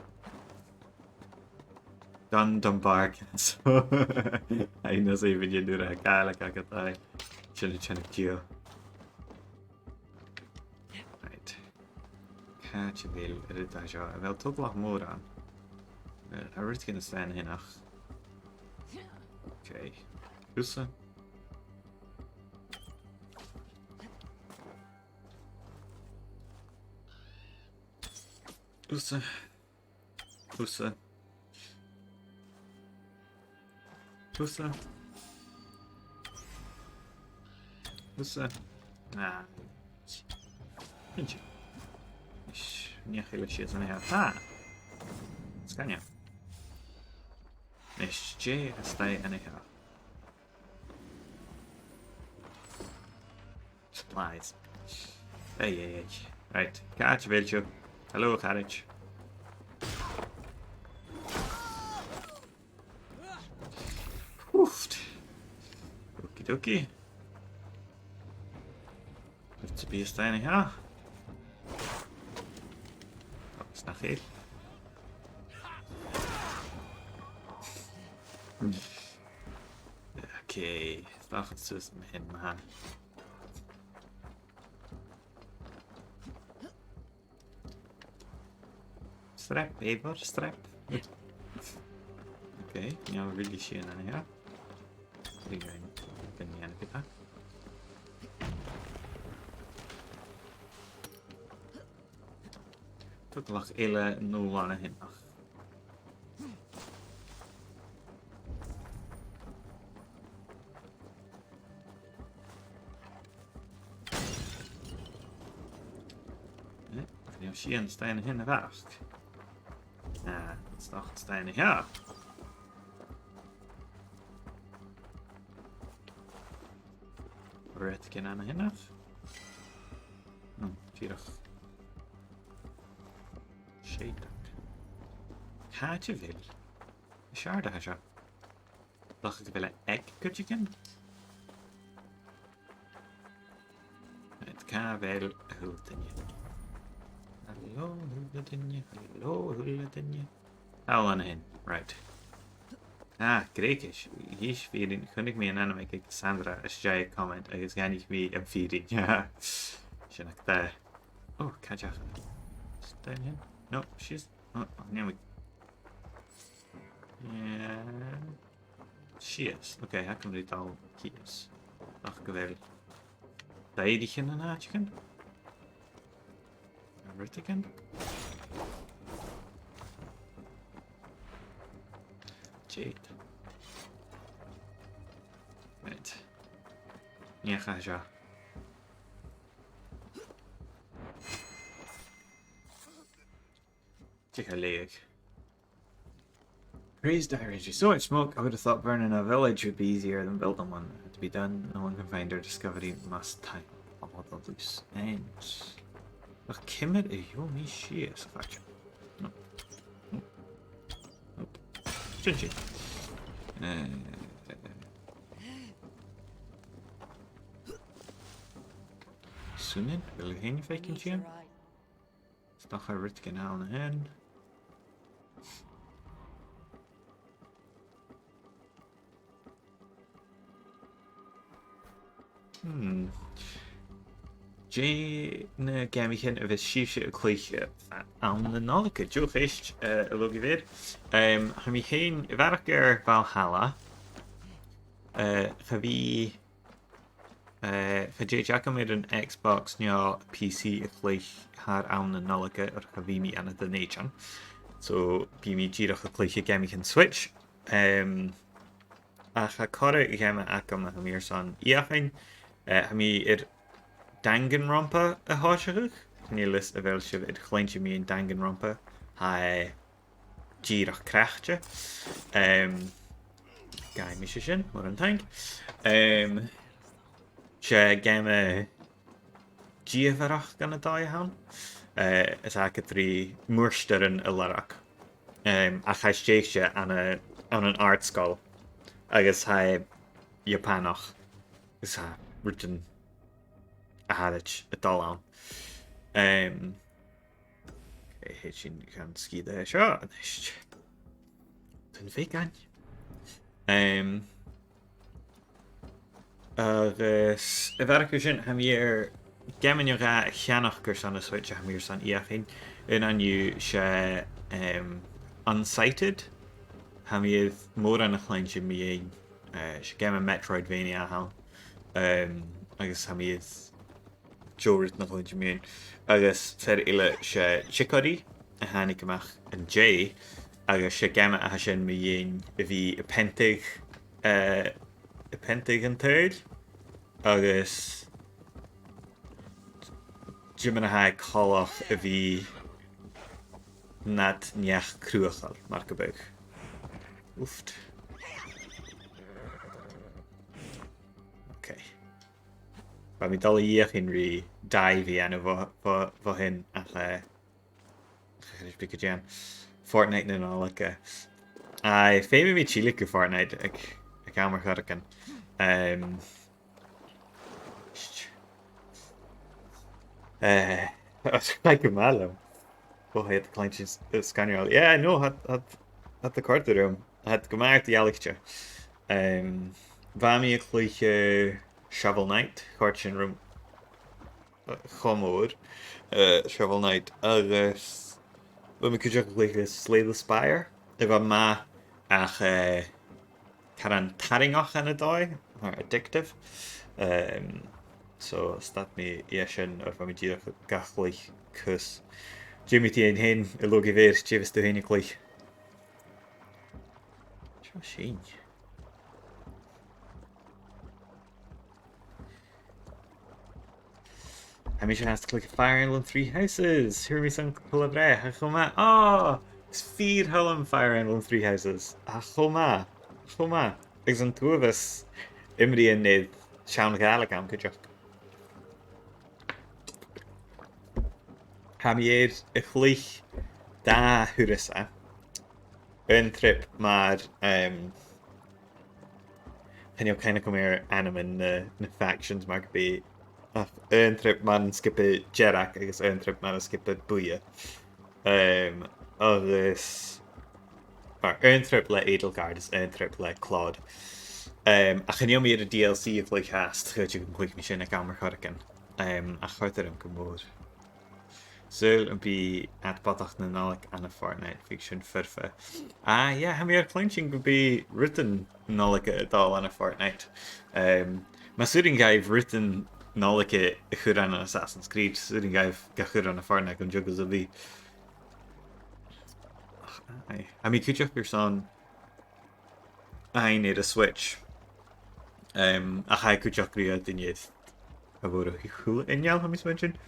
Dunbar so I know say video do a gala kakatai. Chin kill. Right. Catch a bill editaja. Wel tot lag more aan. I really gonna stand here now. Okay. Husse. Husse. Ah. Nie chyba się zamienia. Ha! Skania. J stay anyhow. Supplies. Hey. Right, catch Vilcho. Hello, carriage. Oofed. Okie dokie. Heeft ze beest anyhow. Dat is nog heel. Okay, dat is dus mijn man. Strap, Eivor, strap. Okay, now we really see an here. We go in the end of it. Lag hele nul aan hin. Nu zie je een steen hin vast. Ja, dat is toch een steen hier. Red kan aan hin. Tierig. Shade. Gaatje wil. Sharda hasha. Dacht ik wel een egg kutje kan. Het kan wel hultenje. Hallo hultenje. Hallo hultenje. Hou aan hen. Right. Grekisch. Hier is 14. Gun ik me een anime kijk Sandra als jij comment. Ik ga niet mee op 14. Ja. Zijn ik daar. Oh, katja. Staan hier. No, she's... Oh, now we... Yeah... She is. Okay, how come dit al kies? Ach, geweldig. Stèidhichte een haatje. Ruttiken. Jade. Right. Ja, ga je. Raised diary. So much smoke, I would have thought burning a village would be easier than building one. To be done, no one can find her. Discovery must time all the loose ends. Ach, Kimmer, Yomi, she is fact. Nope. GG. Sunin, wil je geen vakentje? Stag haar Ritken aan de hand. Jay na gamichin of his shiefje Cluiche aan de nolke. Joe feest, look weer. Ga mi heen werker Valhalla. Ga wie ga Jay Jacka met een Xbox ja PC Cluiche haar aan de nolke or ga wie mi aan het nation. So bi mi gira Cluiche gamichin Switch. Ga corre gamma akam na meer son iachen. Ga mi Danganronpa a háiseach. Ní list a bhfuil sibh id chléinte mí an Danganronpa ha díreach creachte. Gai mi sin mar an tank. Se game díomharach gan a dáithe. Is a trí muirstean a larach. A chaistéise an an art skull. Agus ha Japanach. Is ha written Harich a dal aan. Heet je gaan skiën. Zo, een week aan. Werken zijn hem hier gamen je ga Sgiathanach kurs aan de Switch hem hier staan iachen. En dan je Untitled hem je more aan een kleintje mee. Je gamen Metroidvania haal. Agus hem je Joe nach Jimmy agus fer ile se chicori a hannig amach an J agus se gamma a sin mi dhéin bhí pentig an third agus Jim a ha callach a bhí nat neach cruachal mar go beg. Oeft. Okay. Ba mi dal íoch in rí daimhí anna bh hin ach Bicajam. Fortnite na nálacha. Ai féimi mi Chile go Fortnite ag camar chudacan. Like go málam. Oh, I had the client scanner. Yeah, I know. Had the card room. I had go maar the Airlichte. Vami a Cluiche Shovel Knight. Corchin room. Chomod. Shovel Knight. Agus. When we could just like Slay the Spire. If a ma ach Karan Taringach and a doi. Or addictive. So stat me Yeshin or from a Gàidhlig cus. Jimmy T and Hen, a logi ver, Javis to Hen Cluiche. Sheen. Hamish has to click Fire Emblem 3 Houses. Hear me some Colabre. Hachoma. Oh, it's 4 Hullum Fire Emblem 3 Houses. Hachoma. Hachoma. There's on 2 of us. Imri and Ned. Shaun Gàidhlig am good job. Hamier a Cluiche da Hurisa. Trip maar kan je ook kind of come here animen na factions maar be trip man skippe Jerak agus trip man skippe Buya agus trip le Edelgard is trip le Claude a gaan je meer de DLC of like haast gaat je quick machine a kamer hurricane a gaat er een Zul and be at Badach na Nalik and a Fortnite fiction furfa. Yeah, Hamir clenching would be written Nalika at all on a Fortnite. Masurin guy've written Nalika Huran on Assassin's Creed, Surin guy've Gahur on a Fortnite and Juggles will be. I mean, could you have your son? I need a Switch. A high could you create the yet about a hula in Yal, have mentioned?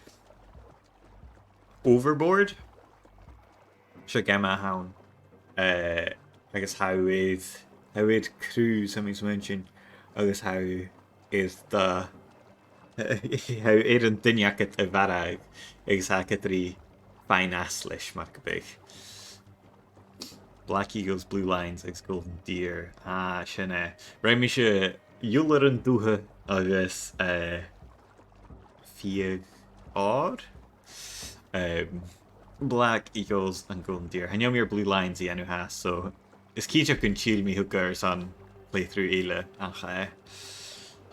Overboard? Sure, Gemma Hound. I guess how is cruise something's mentioned. I guess how is the how Aaron Dinyaket a Varag exactly fine aslish mark big. Black Eagles, Blue Lines, ex Golden Deer. Shana. Remisha Yulerin Duha I guess Fiag odd. Black Eagles and Golden Deer. I know your Blue Lines the has, so is Keisha can chill me hookers on playthrough Eile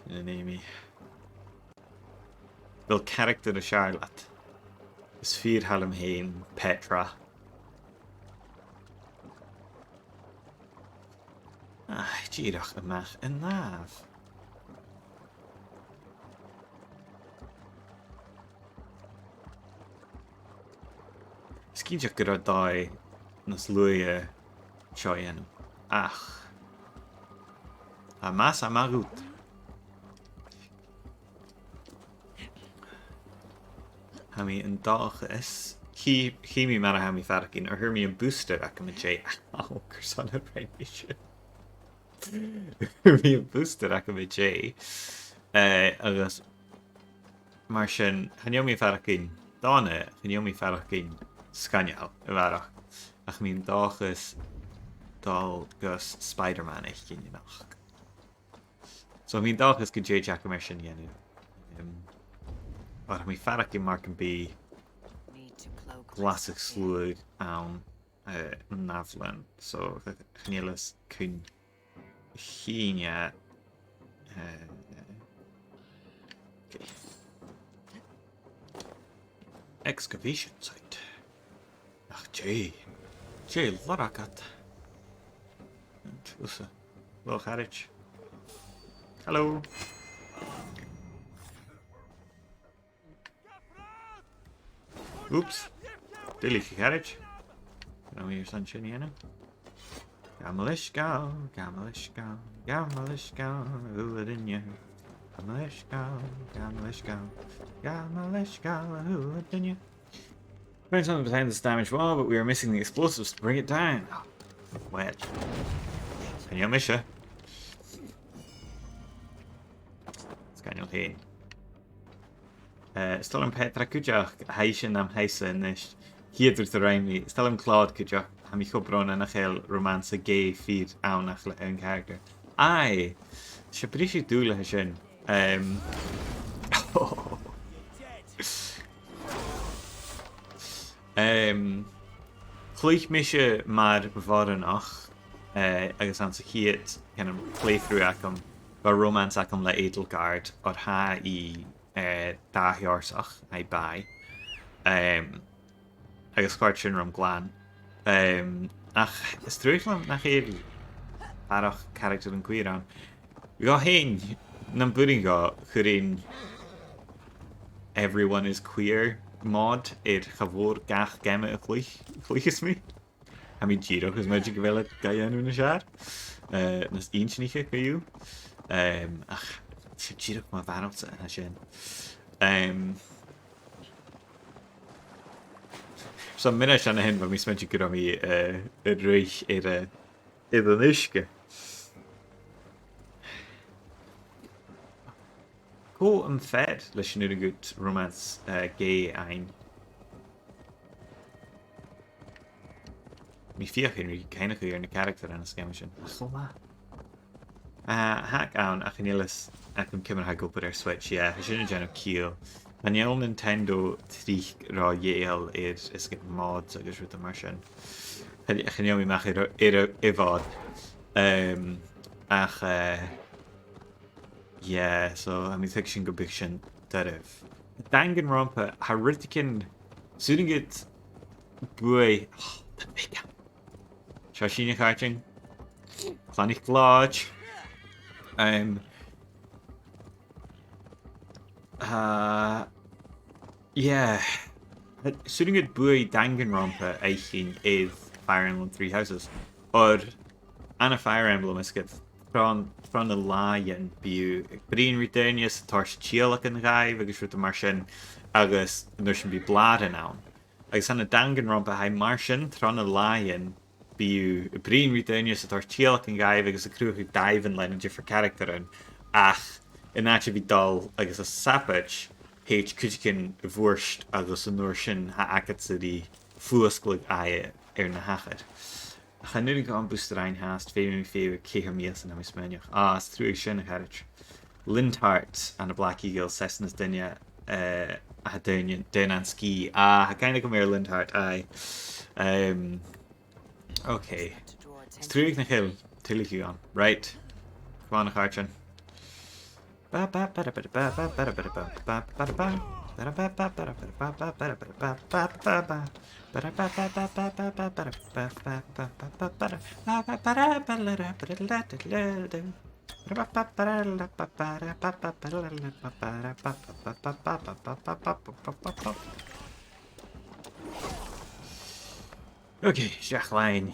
and name Will character the Charlotte. Is 4 Hallam Hain Petra. Girach a mach and nav. Skidjak gyda dau nas lwya sioen. Ach. A mas a magut. Hami yn doch is. Chi mi mara hami fargin. Or mi yn booster ac am y jay. Oh, gyrson y brain mission. Mi yn booster ac am y jay. Agus. Martian. Hanyo mi fargin. Donna. Hanyo mi fargin. Scanial, yfarach. Ach mi'n doch is dal gus Spider-Man eich gyn nach. So mi'n doch is gyda Jack Immersion yenu. Or mi farach yn mark yn B classic slwyd awn naflan. So chynilys cyn chynia. Excavation site. Ach, Jay, Lorakat. Well, Harwich. Hello. Oops. Delicious Harwich. Can we hear sunshine here now? Gamalishka, Gamalishka, Gamalishka, who it in you? Gamalishka, Gamalishka, Gamalishka, who it in you? Found something behind this damaged wall, but we are missing the explosives to bring it down. Oh, wet. Can you miss her? hyn. Stal yn Petra Cwdiach, haisyn am haisyn nes hyd wrth y rhain mi. Stal yn Claude Cwdiach, ham I chwbron yn achel romans y gay ffyr awn ach le yn character. Ai, sy'n bris I dŵl hysyn. Cluiche misje maar varenach. Agus an sa chiet kind of playthrough acum ba romance acum le Edelgard or ha I dahiarsach I bai. Agus kwart sin rom glan. Ach struiglam nach edel arach character yn gwir an. Ga hyn nam budding ga churin everyone is queer mod chavor gach gemme a chluiches mi. I mean, Giro, who's magic velvet Gaia in the shard. Nas inchniche kayu. Ach, Giro, my vanop and a shin. So, minute and a hen when we spent you good on me a reich a nishke. Go and fed, let's know a good romance gay ein. Mi fiach yn kind yn y character yn y sgemisyn. Achol ma. Hac awn ach yn ilus ac yn cymryd hagol bod Switch, ie. Hysyn yn gen o cil. Yn iawn Nintendo trich ro ieil ysgyd mods agos rwydd y marsian. Ach yn iawn mi mach ifod. Ach, yeah, so I'm thinking go big shin derif. Dangan rompa haritikin suiting it boy. Oh, the big. Shashina catching. Planet Lodge. Yeah. Suiting it boy Dangan rompa Eilean is Fire Emblem Three Houses. Or Anna Fire Emblem is get from the lion view. Brin returnius tors chielak in gai, agus rut the martian agus nurshin be bladen now. Agus an a dangan rompa hai martian tron a lion view. Brin returnius tors chielak in gai, agus a crew who dive and line a different character and ach in actually be dull agus a sapage H kujikin vorst agus a nurshin ha akatsidi fuasklig aie na hachad. Ik ga nu gaan booster ein haast, veel kehermies en mis menjoch. Is true sin harich. Lindhart and a Black Eagle Cessna's dinja Dunan ski. Kind of come here Lindhart aye. Okay. It's true na hill till you on. Right. Come on Harchin. Okay, Jacqueline.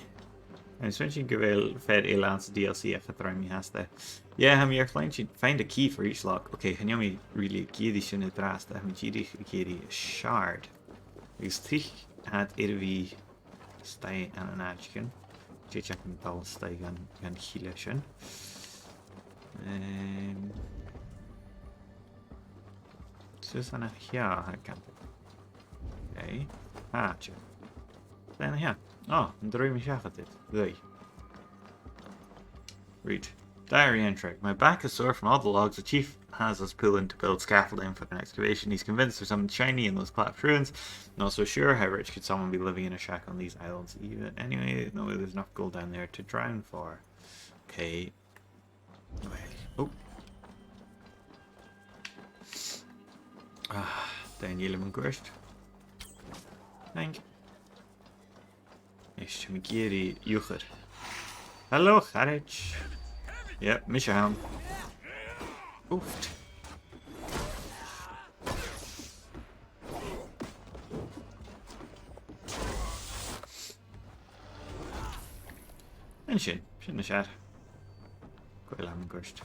I'm switching Gàidhlig fed Eilean's DLC if I me has there. Yeah, I'm your client should find a key for each lock. Okay, can you really key this in the drasta? I'm a shard. Because three had Irvi stay and an archkin. Check and ball stay and healation. Susanna here, I can't. Okay, check. Then here. Oh, and the me shaft it. There. Read. Diary entry. My back is sore from all the logs the chief has us pulling to build scaffolding for an excavation. He's convinced there's something shiny in those collapsed ruins. Not so sure how rich could someone be living in a shack on these islands. Even anyway, no, there's enough gold down there to drown for. Okay. Oh. Daniel Mungurst. Thank you. Is Migiri Yucher. Hello, Harich. Yep, Mishaham. Oofed. En shin the shad. Quite lamb gushed.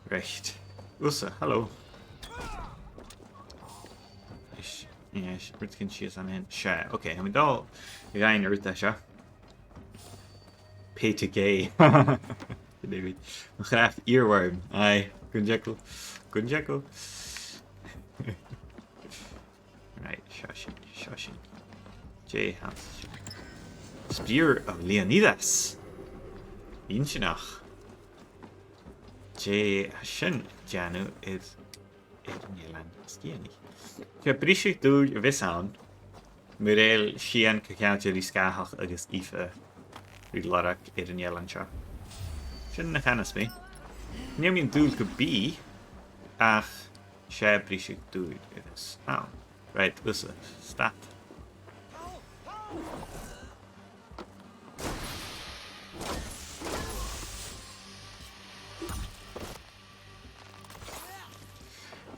Recht. Ussa, hello. Yes, Ritkin she's on in. Sha, okay, and we don't gain Rita Sha. pay to gay. Maybe. Een graaf earworm. Aye. Good Jekyll. Good Jekyll. Right, Shoshin. J House. Spear of Leonidas. Inchinach. J Shin Janu is Eilean Sgiathanach. Je brisig doe wisaan. Murel Shian Kakauja die Skahach agus Ife. Ridlarak Eilean Sha. Shin na Hanas me. Neem je doel could be. Ach, she brisig doe is. Oh. Right, this is stat.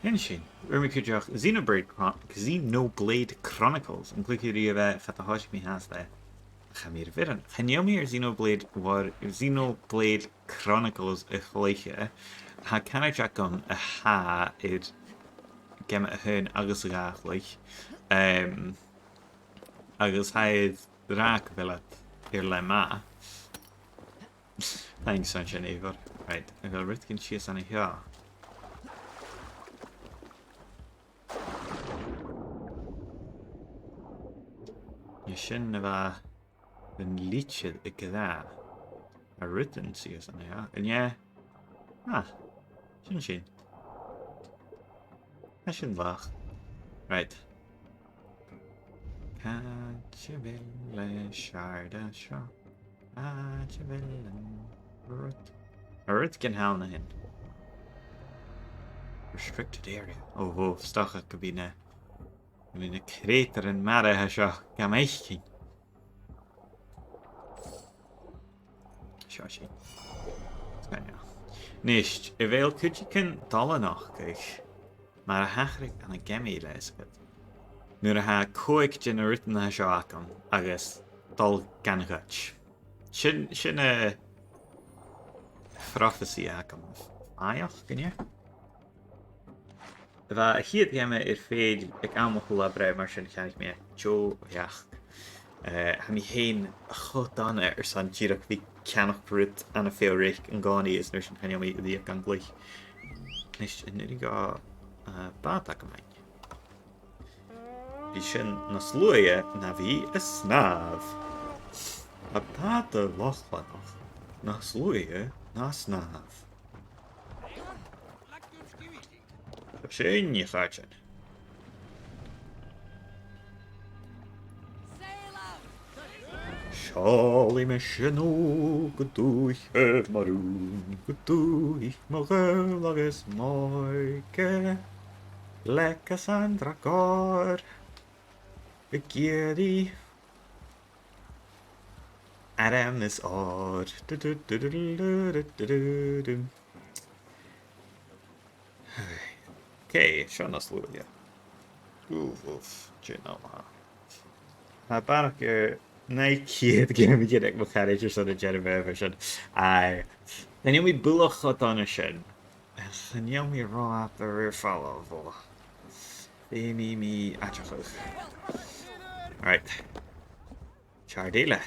Henshin, where we could joke Xenoblade Chronicles, and click here of Fatahoshmi has there. Chamir Viren. Hanyomir Xenoblade Chronicles a Cluiche. Ha Kanachakon a ha it gem a hun agus Gàidhlig. Agus haid raak villet lema. Thanks, Sunshine Eivor. Right, I got Ritkin Shees on here. Je shouldn't have been leached a written Shees on here. And yeah. Shouldn't she? I shouldn't laugh. Right. Cacheville Sharda Shaw. Cacheville Rut can hound in. Restricted area. Oh, Stacha could be na. I mean, a crater in Mara has a Gamaichi. Shashi. Nicht, evel could you can Dolanach, maar hachrik an a gemi lesbet. Nur ha coig generitin ha shoakam, agus dol ganhutch. Shin a prophecy akam. Ayach, can you? Va hier gemme feed ik amachula brei mar sin kan ik me jo jach. Ha mi heen god dan son jirak vi canach brut an a férik an gani is nursin kan mi die Gàidhlig. Nicht in die ga bata gemain. Vi sin na sluie na vi a snav. A bata lochlanach. Na sluie na snav. Shane, you faction. Shali mishenu Gàidhlig maroon Gàidhlig mogel agus moike le Cassandra gar Begiri Adam is odd. Okay, Sean Asluia. Oof, Genoa. Barak Nike game we get with carriage or sort of Jeremy version. Aye. Then you meet Bullock on a shin. And you me raw up the rear follow. Me Achachos. Alright. Chardela.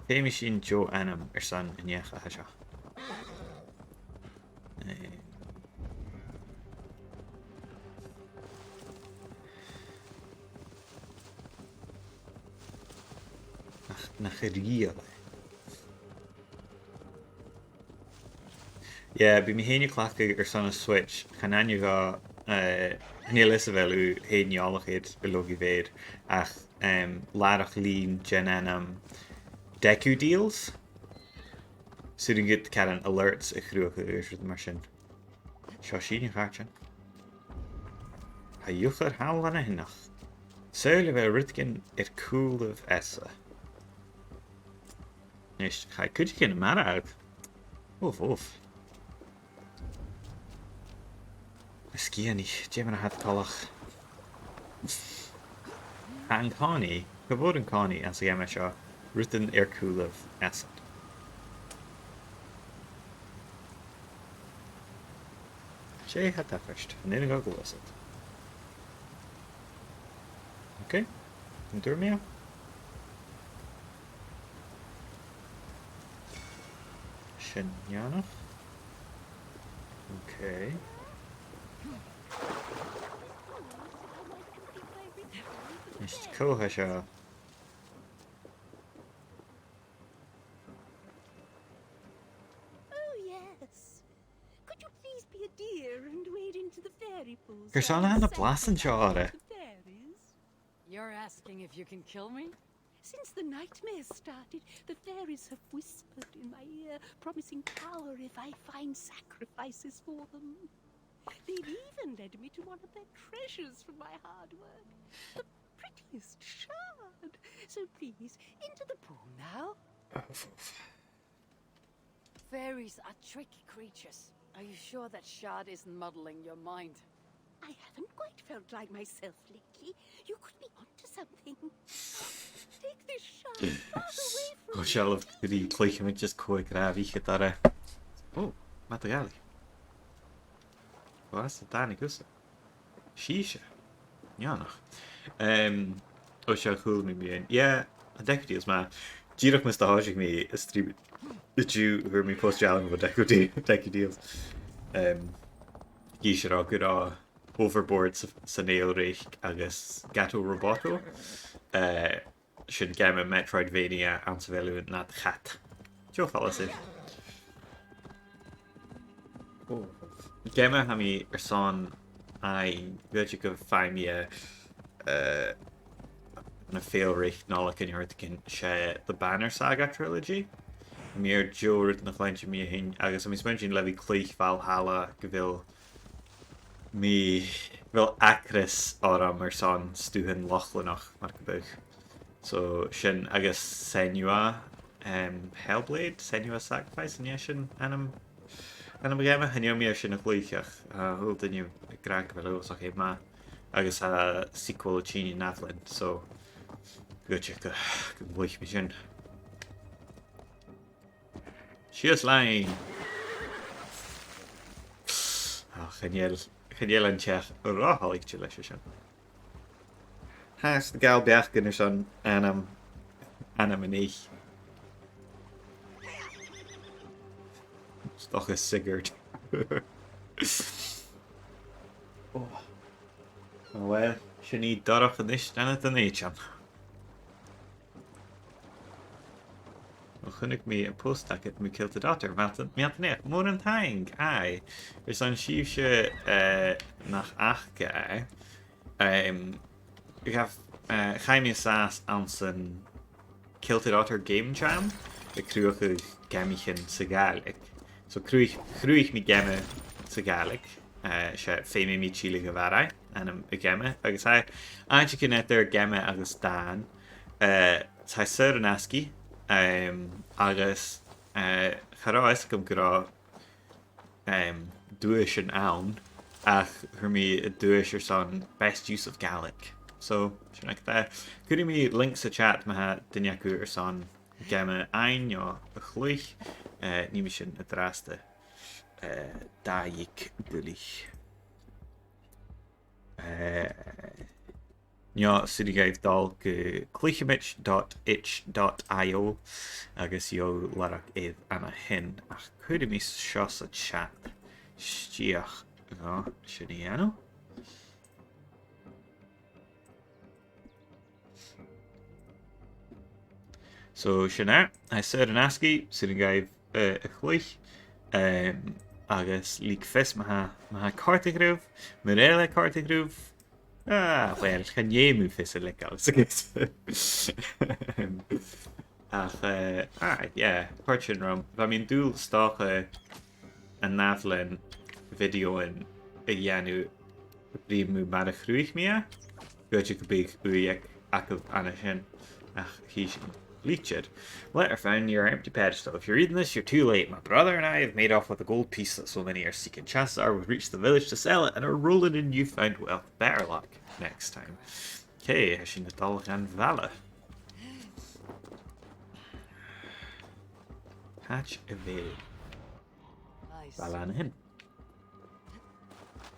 Machine Joe Annam, her son, and Yecha Hasha. Yeah, be me heen clakke son a switch. Gaan je ga heel is wel u heen jaligheid belogi weer. Ach larig lean gen deku deals. Zouden get kan alerts ik groeige uur de machine. Shoshin gaatje. Ha jucher haal van een nacht. Zullen we ritken cool of essa. Nicht, ga je geen man uit. Oef. Misschien niet. Jimmer had kallig. En Connie, geworden Connie als ik hem zo written cool of essa. Jay had that first, and then I go list it. Okay, door me. Shin Yana. Okay. Is Cluiche. Oh, yes. Could you please be a dear and wade into the fairy pool? Gersana aan de blassen jaren. You're asking if you can kill me? Since the nightmares started, the fairies have whispered in my ear, promising power if I find sacrifices for them. They've even led me to one of their treasures from my hard work. The prettiest shard. So please, into the pool now. Fairies are tricky creatures. Are you sure that shard isn't muddling your mind? I haven't quite felt like myself lately. You could be onto something. Take this shard far away from Oh, shelf die Cluicheamaid just quick ravi daar. Oh, materiaal. Wat is het daar niet kussen? Shisha. Ja nog. Oh, shall cool me bien. Ja, decoraties maar. Girach mis de hajig me is tri. De Jew who me post jalan with decoraties. Gisha ra good overboard san éilreich agus gato roboto. Sin game Metroidvania an sa bhfuil na chat. Teo fallacy. Game ha mi son ein gote go find me na féilreich nála in hurtkin sé the Banner Saga trilogy. Mir Joe na fleintje mi hin agus am mention levi Cluiche Valhalla go mi wil acris or son stuhin lachlanach mar go so sin agus Senua Hellblade Senua Sacrifice and sin anam game han mi sin a Cluicheach hul den gran go ach ma agus a sequel Chini Naflin so go check go bhuiich mi sin. She's lying. Oh, genial an teach ráthalaigh tú leis sin. Has de gáil beachgan son anam iníich. Stoch is sigurd. Oh. Well, sin ní dorach an is anna an éan. Chunnig mi a postdaket mi kilt a daughter miat net mór an taing ai is an siúse nach achge ik have chaimimi saas an san kilt a daughter game jam de cruúige gamichen sa Gàidhlig so cruúich mi gemme sa Gàidhlig se féimi mi chile go bhara an a gemme agus ha aintje net er gemme agus daan tá sur an aski agus charráis gom gorá dúis an ann ach chur mi a dúis son best use of Gàidhlig so sin chuir mi links a chat me ha duine acu son game ein a Cluiche ní mi sin a draste daig bulich Ja, sydd gaif dal go cluicheamaid.itch.io agus jo larach iad anna hin ach chuir mi sios a chat stiach no sin iano so sin I said an aski sydd gaif a Cluiche agus lík fes ma ha cartigrúf mar eile cartigrúf well, can you move this a little? Yeah, Fortune Rum. I mean, dual stock a Naflin video in a Yanu Rimu Madachruich Mia. Good, you could be Uyek Akub Anashin. He's leached. Letter found your empty pedestal. If you're reading this, you're too late. My brother and I have made off with the gold piece that so many are seeking. Chances are we've reached the village to sell it and are rolling in newfound wealth. Better luck next time. Okay, Hashin the Eilean Valhalla. Patch evaded. Nice. Valhalla hin.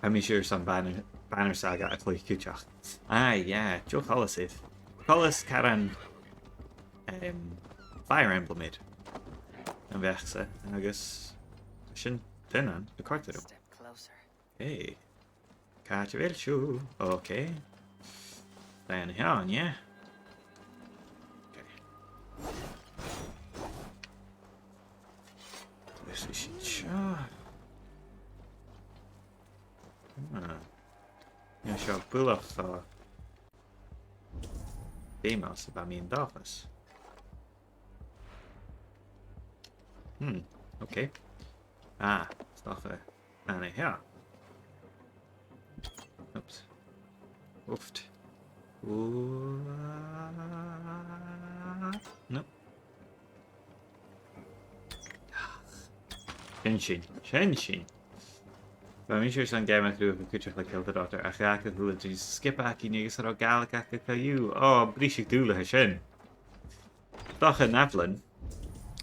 I'm sure some banner saga at Cluicheach. Yeah, Joe Collis Collis Karan Fire Emblem made. an bheachsa agus sin duine a cuairteú. Step closer. Hey, catch a bit shoe. Okay. Down here, yeah. Okay. This is sure. Yeah, sure. Pull off Demos about me in darkness. Okay. Ah, stuff down here. Oops. Oofed. Ooh, nope. Shin. Ba mí sé an game cruú go cuiteach le kiltadátar a cheachcha thuúla tí skippaí nígus ar galcha go caú á bríise dúlathe sin. Dacha neflin,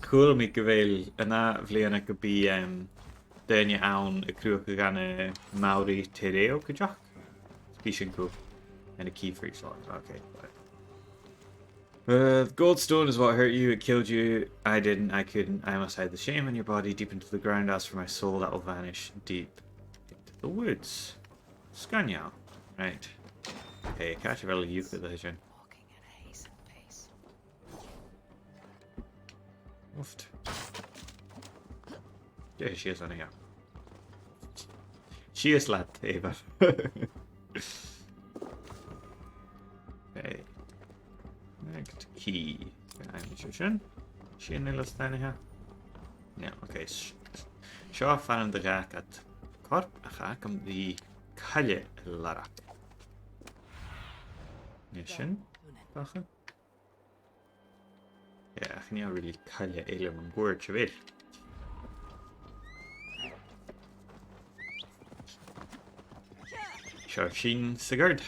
chuil mí go bhfuil ina bhbliana go bí daine ann a cruúach go ganna Maori Tereo go deach. Bí sin cool. And a key for each slot. Okay. Goldstone is what hurt you, it killed you. I didn't, I couldn't. I must hide the shame in your body deep into the ground. As for my soul, that will vanish deep into the woods. Scania. Right. Okay, catch a really youth vision. Walking at a hastened pace. Oofed. Yeah, she is on here. She is lad, Eva. Okay. Next key. Ammunition. She in the stand here. Yeah, okay. Seo fan de raak at corp a raak om die calle larak. Mission. Wachen. Ja, ik niet really calle Eilean een woordje weer. Seo sin sigurd.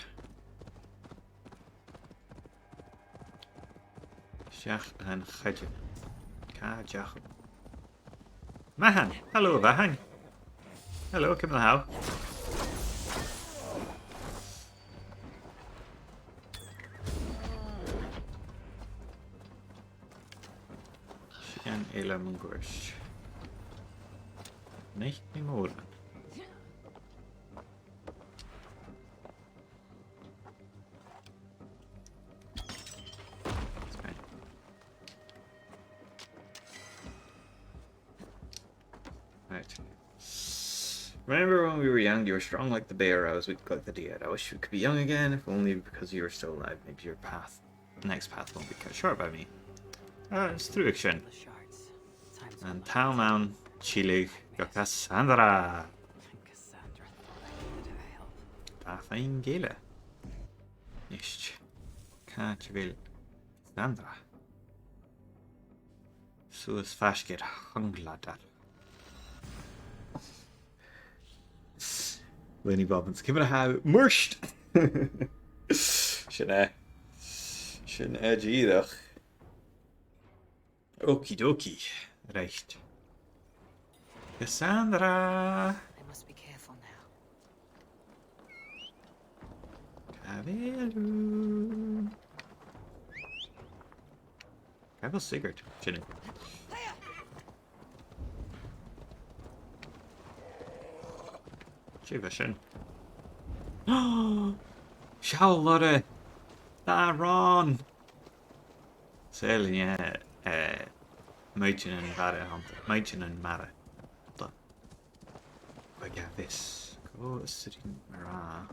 Seach an chaide. Cadeach. Mahan! Hello, Vahan! Hello, come on how. Sian Eilean Mungurish. Nicht mehr. Remember when we were young, you were strong like the bear, I was weak like the deer. I wish we could be young again, if only because you were still alive. Maybe your path, next path won't be cut short by me. It's through action. The shards. And Talman, Chile, Cassandra. Cassandra thought I needed her help. Dafain Gele. Nicht. Can't will Cassandra. So is fashket hungladar. Lenny Bobbins. Give it a how. Murshed! Shouldn't edge either. Okie dokie. Right. Cassandra! I must be careful now. Cavero. Cavel Sigurd. Shouldn't. Sin. Seall Lore Tá Rán Saoilín Maidin an Mara Maidin an Mara I get this go sitting Mara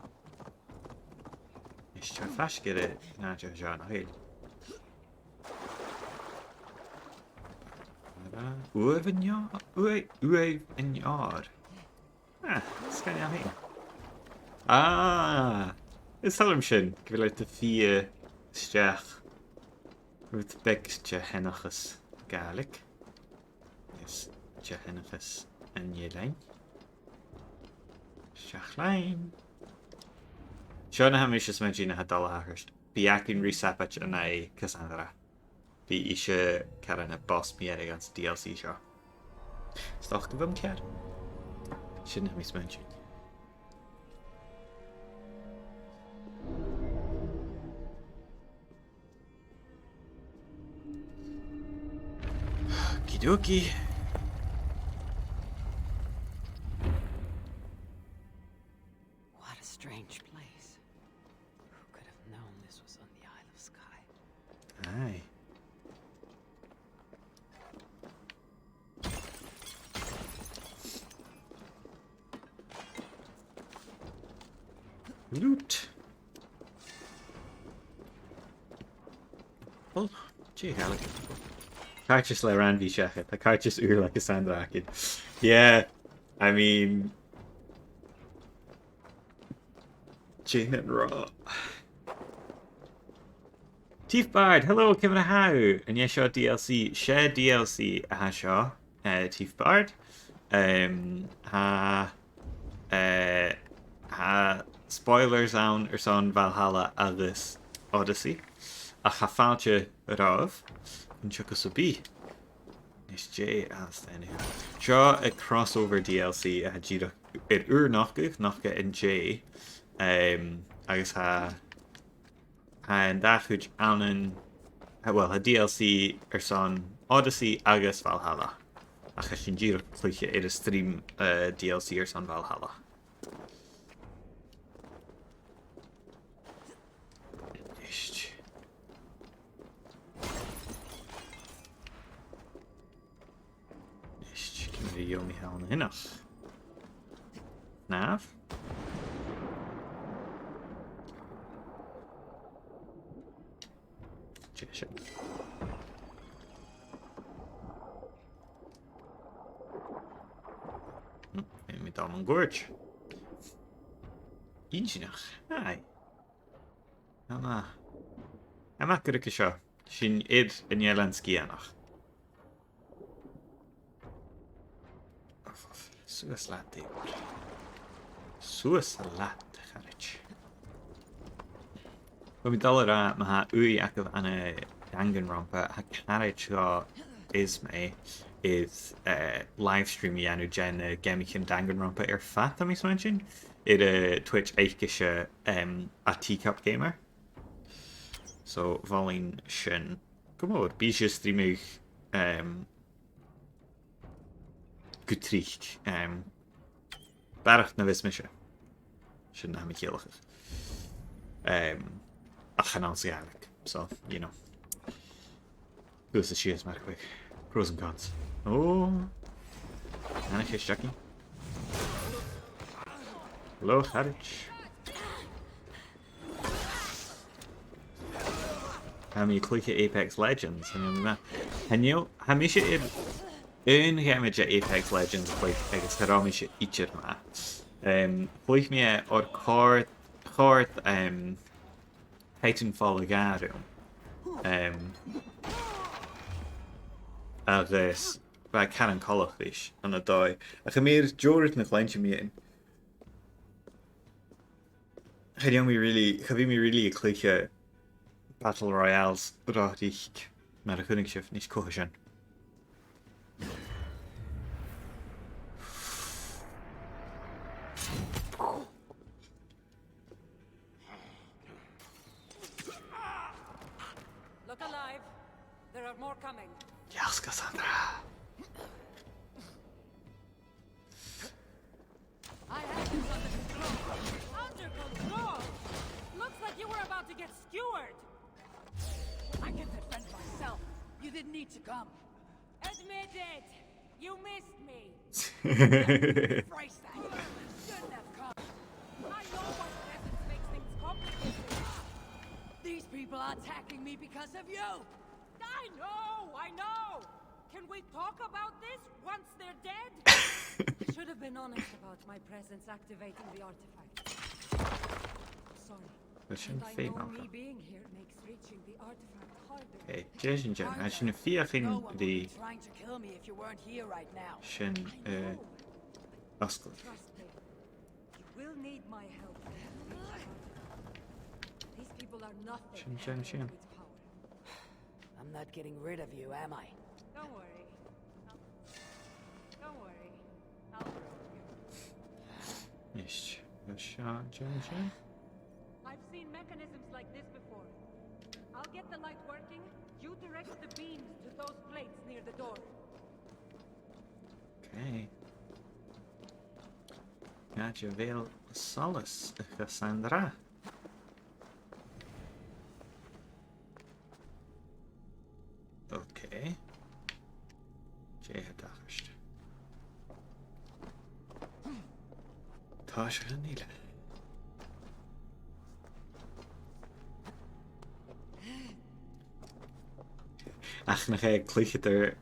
Is try flash get it na John Hill Uev in yard Uev in yard Ah, what's going on here? Ah, it's Helmshin. Give it the fear stach with Bex Jehenachus Gàidhlig. Yes, Jehenachus and Eilean. Shachlein. Shona Hamishes Magina had Dollarhurst. Biakin Resapach and I Cassandra. Be Isha Karana Boss Mier against DLC show. Stock of them cat. Shouldn't have mismentioned. Okie dokie. What a strange place. Who could have known this was on the Isle of Skye? Aye. Loot. Well, gee, Alec. Cartus le Ranvi Shechet. The Cartus Ur like a Sandrakin. Yeah, I mean. Jane and Raw. Tief Bard, hello, Kevin How. And yes, your DLC, share DLC, Shaw, Tief Bard. Ha spoilers on son Valhalla agus Odyssey. A chafalche rav. And Chukasobi. Is J as then. Draw a crossover DLC a Jira it Nachga in J. Agus and that which Alan well a DLC son Odyssey agus Valhalla. A Jira Cluiche it is stream DLC son Valhalla. Yomi Helm enough. Nav. Check. Met allemaal gorge. Eentje nog. Hi. Emma kurke sho. Shin id in Eilean Sgiathanach. Suas latte. Suas latte, garage. Wat we dollar maar ha ui akkev aan een dangenrampe. Ha carriage is me is livestream janu gen gemikin dangenrampe fat am is mention. It Twitch eikische a teacup gamer. So volin shin. Kom op, bijje streamig Gutricht. Barach na vismische. Shouldn't have me kill it. Eigenlijk. So, you know. Who's the shears, maar quick. Pros and cons. Oh. Anarchist Jackie. Hello, Harwich. How many Cluiche Apex Legends? And you know, how many shit een geheimetje Apex Legends like agus heramische ietsje ma. Vlieg me or kort Titanfall garum. Agus bij Karen Collefish aan het doi. A gemeer Jorrit nog lijntje mee in. Have me really a Cluiche Battle Royales brachtig maar een gunningschef niet cohesion. Look alive. There are more coming. Yes, Cassandra. I have this under control. Under control? Looks like you were about to get skewered. I can defend myself. You didn't need to come. Admit it. You missed me. Christ, that shouldn't have come. I know my presence makes things complicated. These people are attacking me because of you. I know. Can we talk about this once they're dead? I should have been honest about my presence activating the artifact. Sorry. And I know me being here makes reaching the artifact harder. Okay, Jason Jen, I shouldn't fear in the trying to kill me if you weren't here right now. Shin Oscar. Trust me. You will need my help. These people are nothing. Shin. I'm not getting rid of you, am I? Don't worry. I'll grow you. Yes. Jen. I've seen mechanisms like this before. I'll get the light working. You direct the beams to those plates near the door. Okay. Gotcha, Veil Solace, Cassandra. Okay. t-Eilean. Tá sé an níle. Ach nach Cluichetar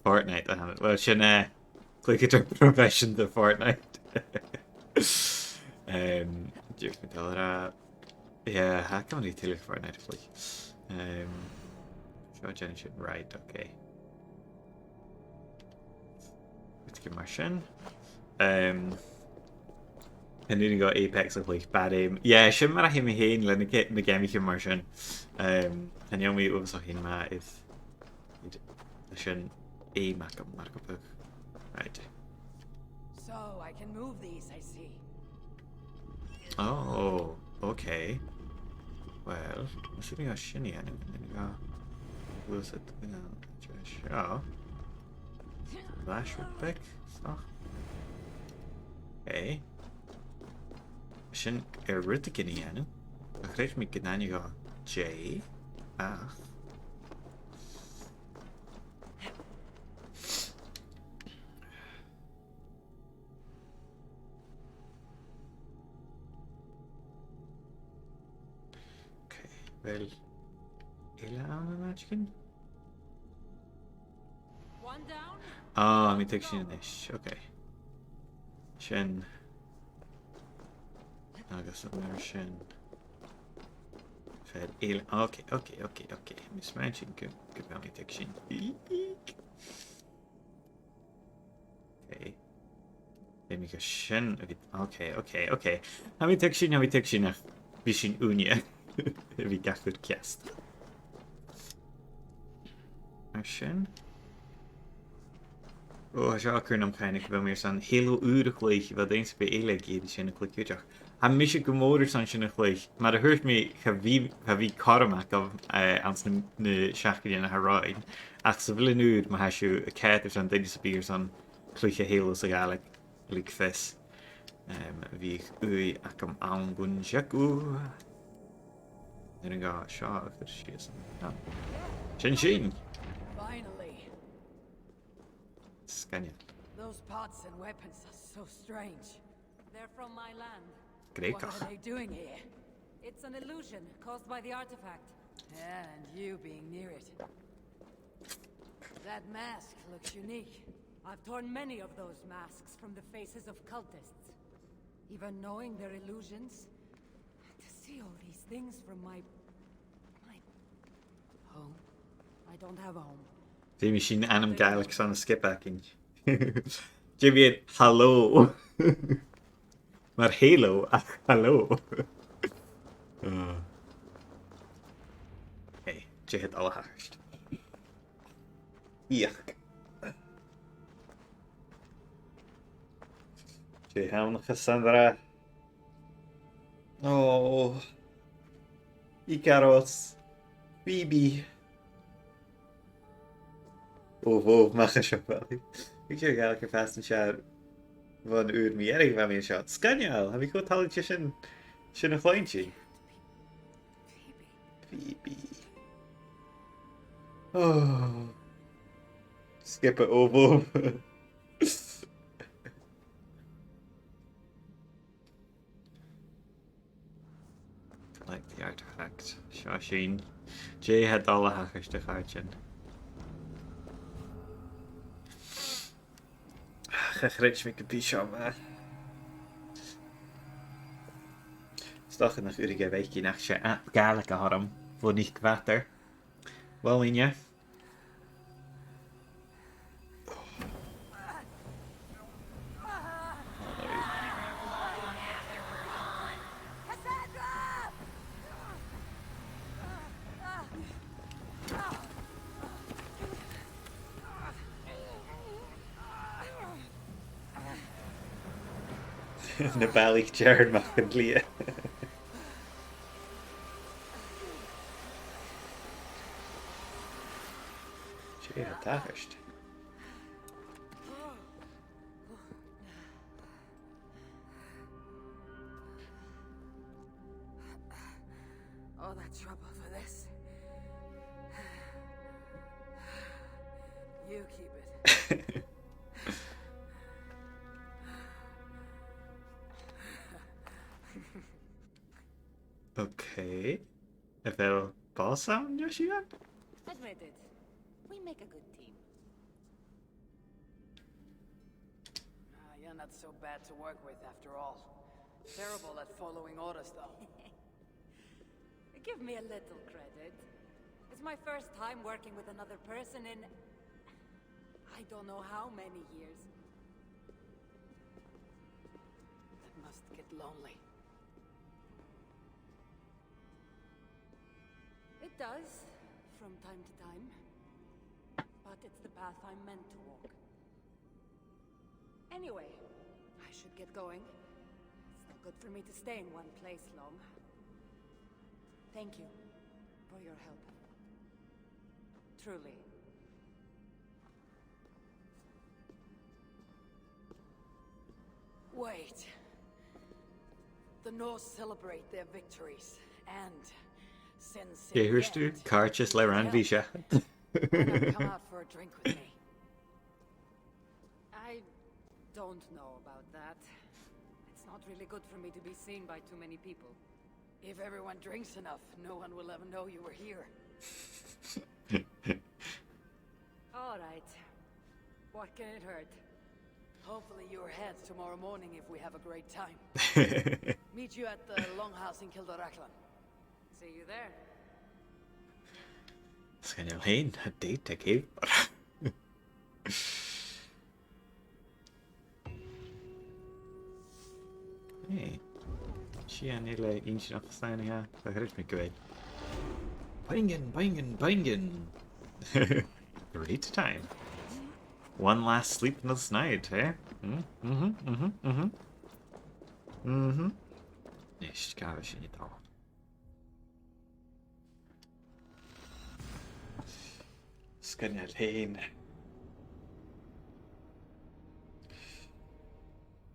Fortnite a hanna. Well sin Cluichetar profession de Fortnite. Dúch me tal ra. Yeah, ha can í tuile Fortnite flick. Seo Jenny should right, okay. Let's give mar sin. And then you got Apex of like bad aim. Yeah, sin mar a him héin le na gamiche mar sin. And you know was hin ma if sin aim ac am mar go. Right. So I can move these, I see. Oh, okay. Well, let's see if we got shinny and then we got lose it. Sure. Flash would pick stuff. Okay. Shin Eritikini anu. I create me Gnani got J. Ah. Well, Eilean Magican? One down. Oh, I'm taking this. Okay. Shin. Agus of Shin. Fed Eilean. Okay. Miss Magic could be taking. Okay. Let me go Shin. Okay. How many taking? Vision Unia. Vi gachud cast. Shin. Oh, Jacques am kind of meer san heel urig leeg wat eens bij Eilean die sin Cluiche. Ha mis ik motor san sin leeg, maar dat hoort me wie karmak of ans ne shachki in haar ride. Ach ze willen nu maar has je cat an deze spears an Cluiche heel so galig lik fes. Wie ui akam aan gun jaku. Then I got a shot if she is. Oh. Shin. Finally. Scania. Those pots and weapons are so strange. They're from my land. Great. What are they doing here? It's an illusion caused by the artifact. Yeah, and you being near it. That mask looks unique. I've torn many of those masks from the faces of cultists. Even knowing they're illusions, to see all these things from my home. I don't have a home. Die machine Adam Gàidhlig on a skipbacking. Jimmy, hello. Maar Halo, hallo. Hey, je het allerhardst. Yuck. Je gaan Cassandra. Oh. Icaros. Phoebe. Oh, mag je wel. Ik zeg elke vast een shot van uur meer erg van mijn shot. Scania, heb ik goed talentje zijn een kleintje. Phoebe. Oh. Skippen over. Collect the artifact. Shashin. Jay had alle hackers te gaatje. Gegreed met de pyjama. Stach nog urige weekje nachtje gaallijke harm voor niet water. Wel in je. De balig Jared mag het leren. Tje, het dagerst. you keep it. Okay. If they'll boss sound, Yoshian? Admit it. We make a good team. You're not so bad to work with after all. Terrible at following orders, though. Give me a little credit. It's my first time working with another person in... I don't know how many years. That must get lonely. It does, from time to time. But it's the path I'm meant to walk. Anyway, I should get going. It's not good for me to stay in one place long. Thank you for your help. Truly. Wait. The Norse celebrate their victories, and since Ja, hörst du? Kaartjes Leran Visha. come out for a drink with me. I don't know about that. It's not really good for me to be seen by too many people. If everyone drinks enough, no one will ever know you were here. All right. What can it hurt? Hopefully you're ahead tomorrow morning if we have a great time. Meet you at the Longhouse in Gàidhlig. See you there. Ska ni heen? Het date ik heb. Hey. Sian hele eentje afgestaan, ja. Dat herinnert me kwijt. Bingen. Great time. One last sleepless night, eh? Nicht gav ich niet al. Ska ni heen?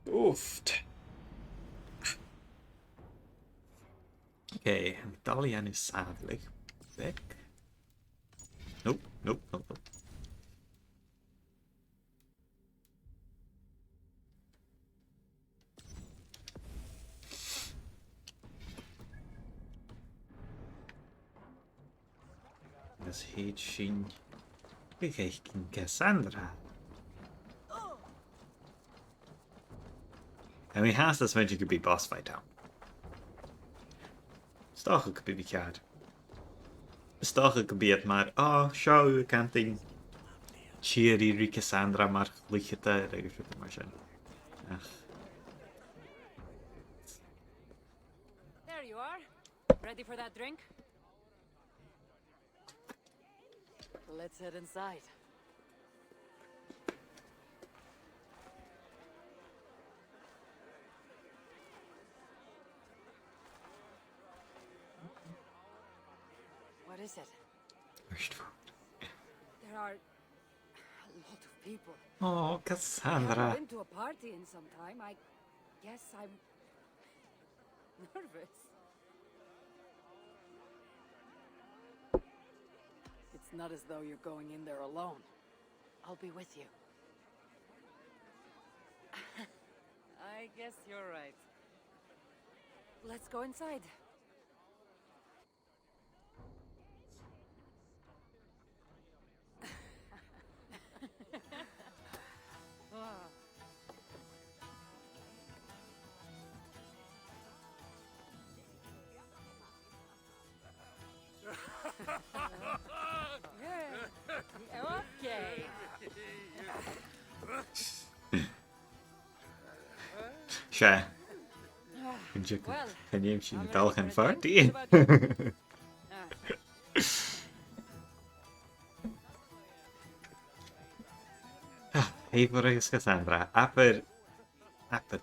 Oeft. Okay, Eilean is Gàidhlig. Back. Nope. Das heet Shin. Ik Cassandra. And we has this meant you could be boss fight down. Stocha could be card. Stocha could be at maar show canting. Cheery Cassandra maar Cluicheamaid regelt maar zijn. Ach. There you are. Ready for that drink? Let's head inside. What is it? There are a lot of people. Oh, I Cassandra. haven't been to a party in some time. I guess I'm nervous. It's not as though you're going in there alone. I'll be with you. I guess you're right. Let's go inside. Okay. Sja. Kan je hem in België en party? Hey, voor is Cassandra. Apper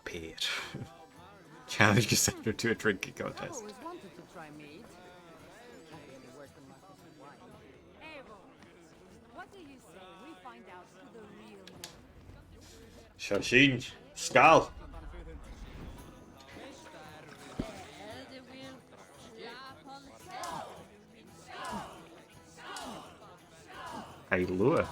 pear. Challenge Cassandra to a drinking I've contest. always wanted to try mead. Can't really work with my fucking wine. Eivor, what do you say we find out who the real man? Shashin. Skal. Hey, Lua.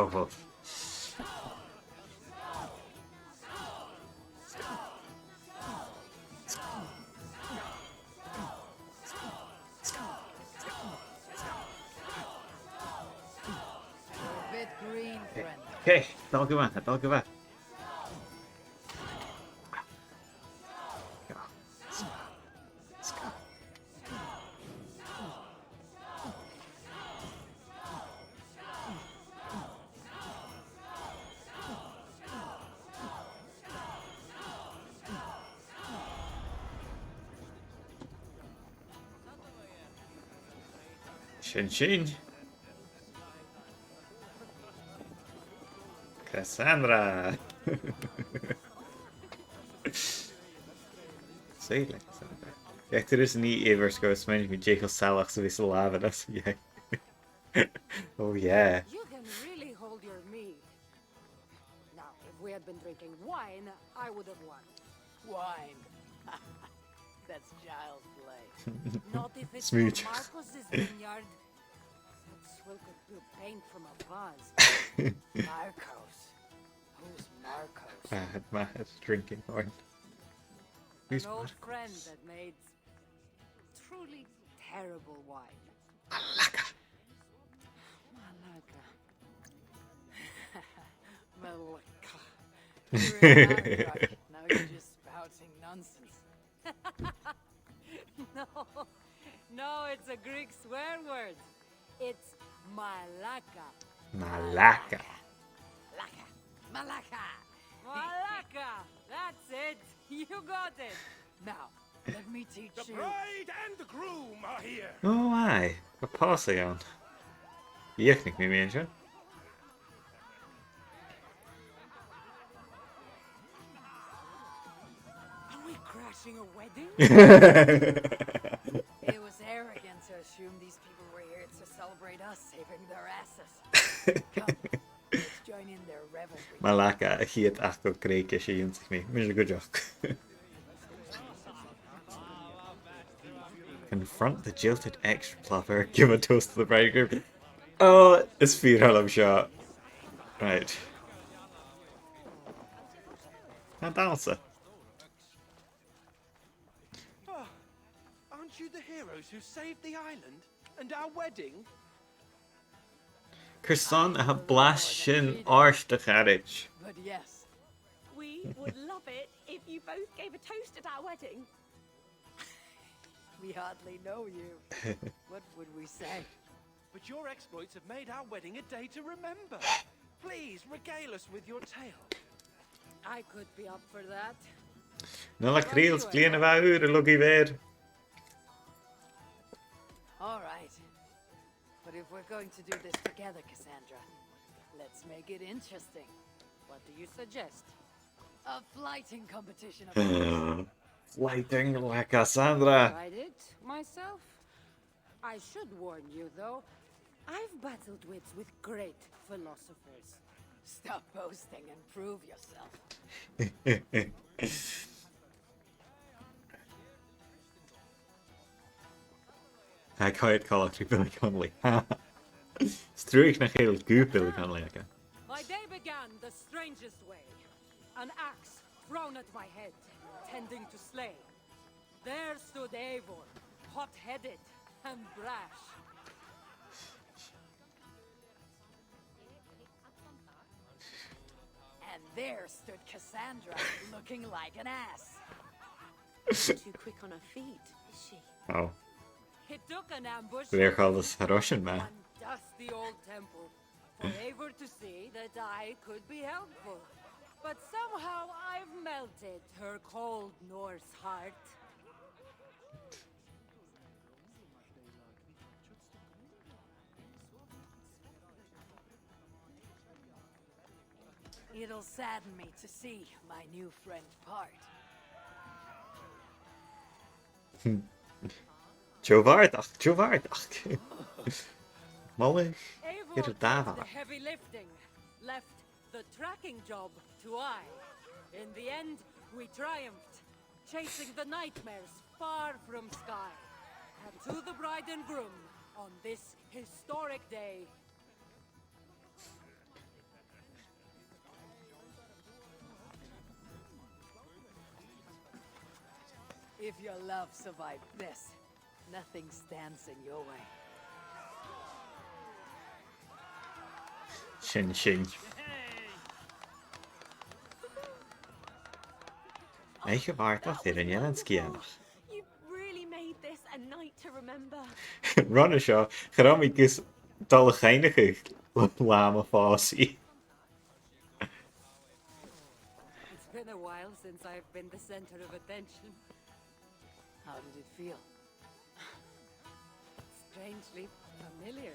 Oh. You're a bit green, friend. Okay, dal go bheith. Shin. Cassandra. Say like Cassandra. Yeah, there is neat ever go smash me Jacob Salach so we still have it. Yeah. Oh yeah. You can really hold your mead. Now, if we had been drinking wine, I would have won. Wine. That's child's play. Not if it's Smooch. from Marcos's vineyard. That swill could do paint from a vase. Marcos. Who's Marcos? Mad drinking wine. Who's An old mad? friend that made truly terrible wine. Malaka. You're in Africa. Now you're just spouting nonsense. No, it's a Greek swear word. It's malaka. Malaka. Malaka. Malaka! That's it! You got it! Now, let me teach The you. bride and the groom are here. Oh aye. We're passing on. Iechnik mi mięsie. Are we crashing a wedding? It was arrogant to assume these people were here to celebrate us saving their asses. Come, let's join in their revelry. Malaka a chiad achgo Greek is she sich me. Mis a good job. Confront the jilted extra-plopper, give a toast to the bridegroom. Oh, it's Fearhallam shot. Right. And Alsa. Oh, aren't you the heroes who saved the island and our wedding? Kersan a blast shin arsh de carriage. But yes, We would love it if you both gave a toast at our wedding. we hardly know you. What would we say? But your exploits have made our wedding a day to remember. Please regale us with your tale. I could be up for that. No la creels blian of our luggy ved. All right. But if we're going to do this together, Cassandra, let's make it interesting. What do you suggest? A flighting competition of course. Lighting la Cassandra. Tried it myself. I should warn you, though. I've battled wits with great philosophers. Stop boasting and prove yourself. I can't call it Billy Connolly. Struik na heel goop Billy Connolly. My day began the strangest way. An axe thrown at my head, tending to slay. There stood Eivor, hot-headed and brash. And there stood Cassandra, looking like an ass. Too quick on her feet, is she? Oh, It took an ambush they're called this Russian man. and dusty old temple for Eivor to see that I could be helpful. But somehow I've melted her cold Norse heart. It'll sadden me to see my new friend part. Tjovardach. Molly, Eivor get a did dava. the heavy lifting, left the tracking job to I. In the end, we triumphed, chasing the nightmares far from Sky. And to the bride and groom, on this historic day, If your love survived this, nothing stands in your way. Sin. Eiche bhartach ar an Eilean Sgiathanach. You really made this a night to remember. Runna seo, chramí gus dul chéinige láma fásí. It's been a while since I've been the center of attention. How did it feel? Strangely familiar.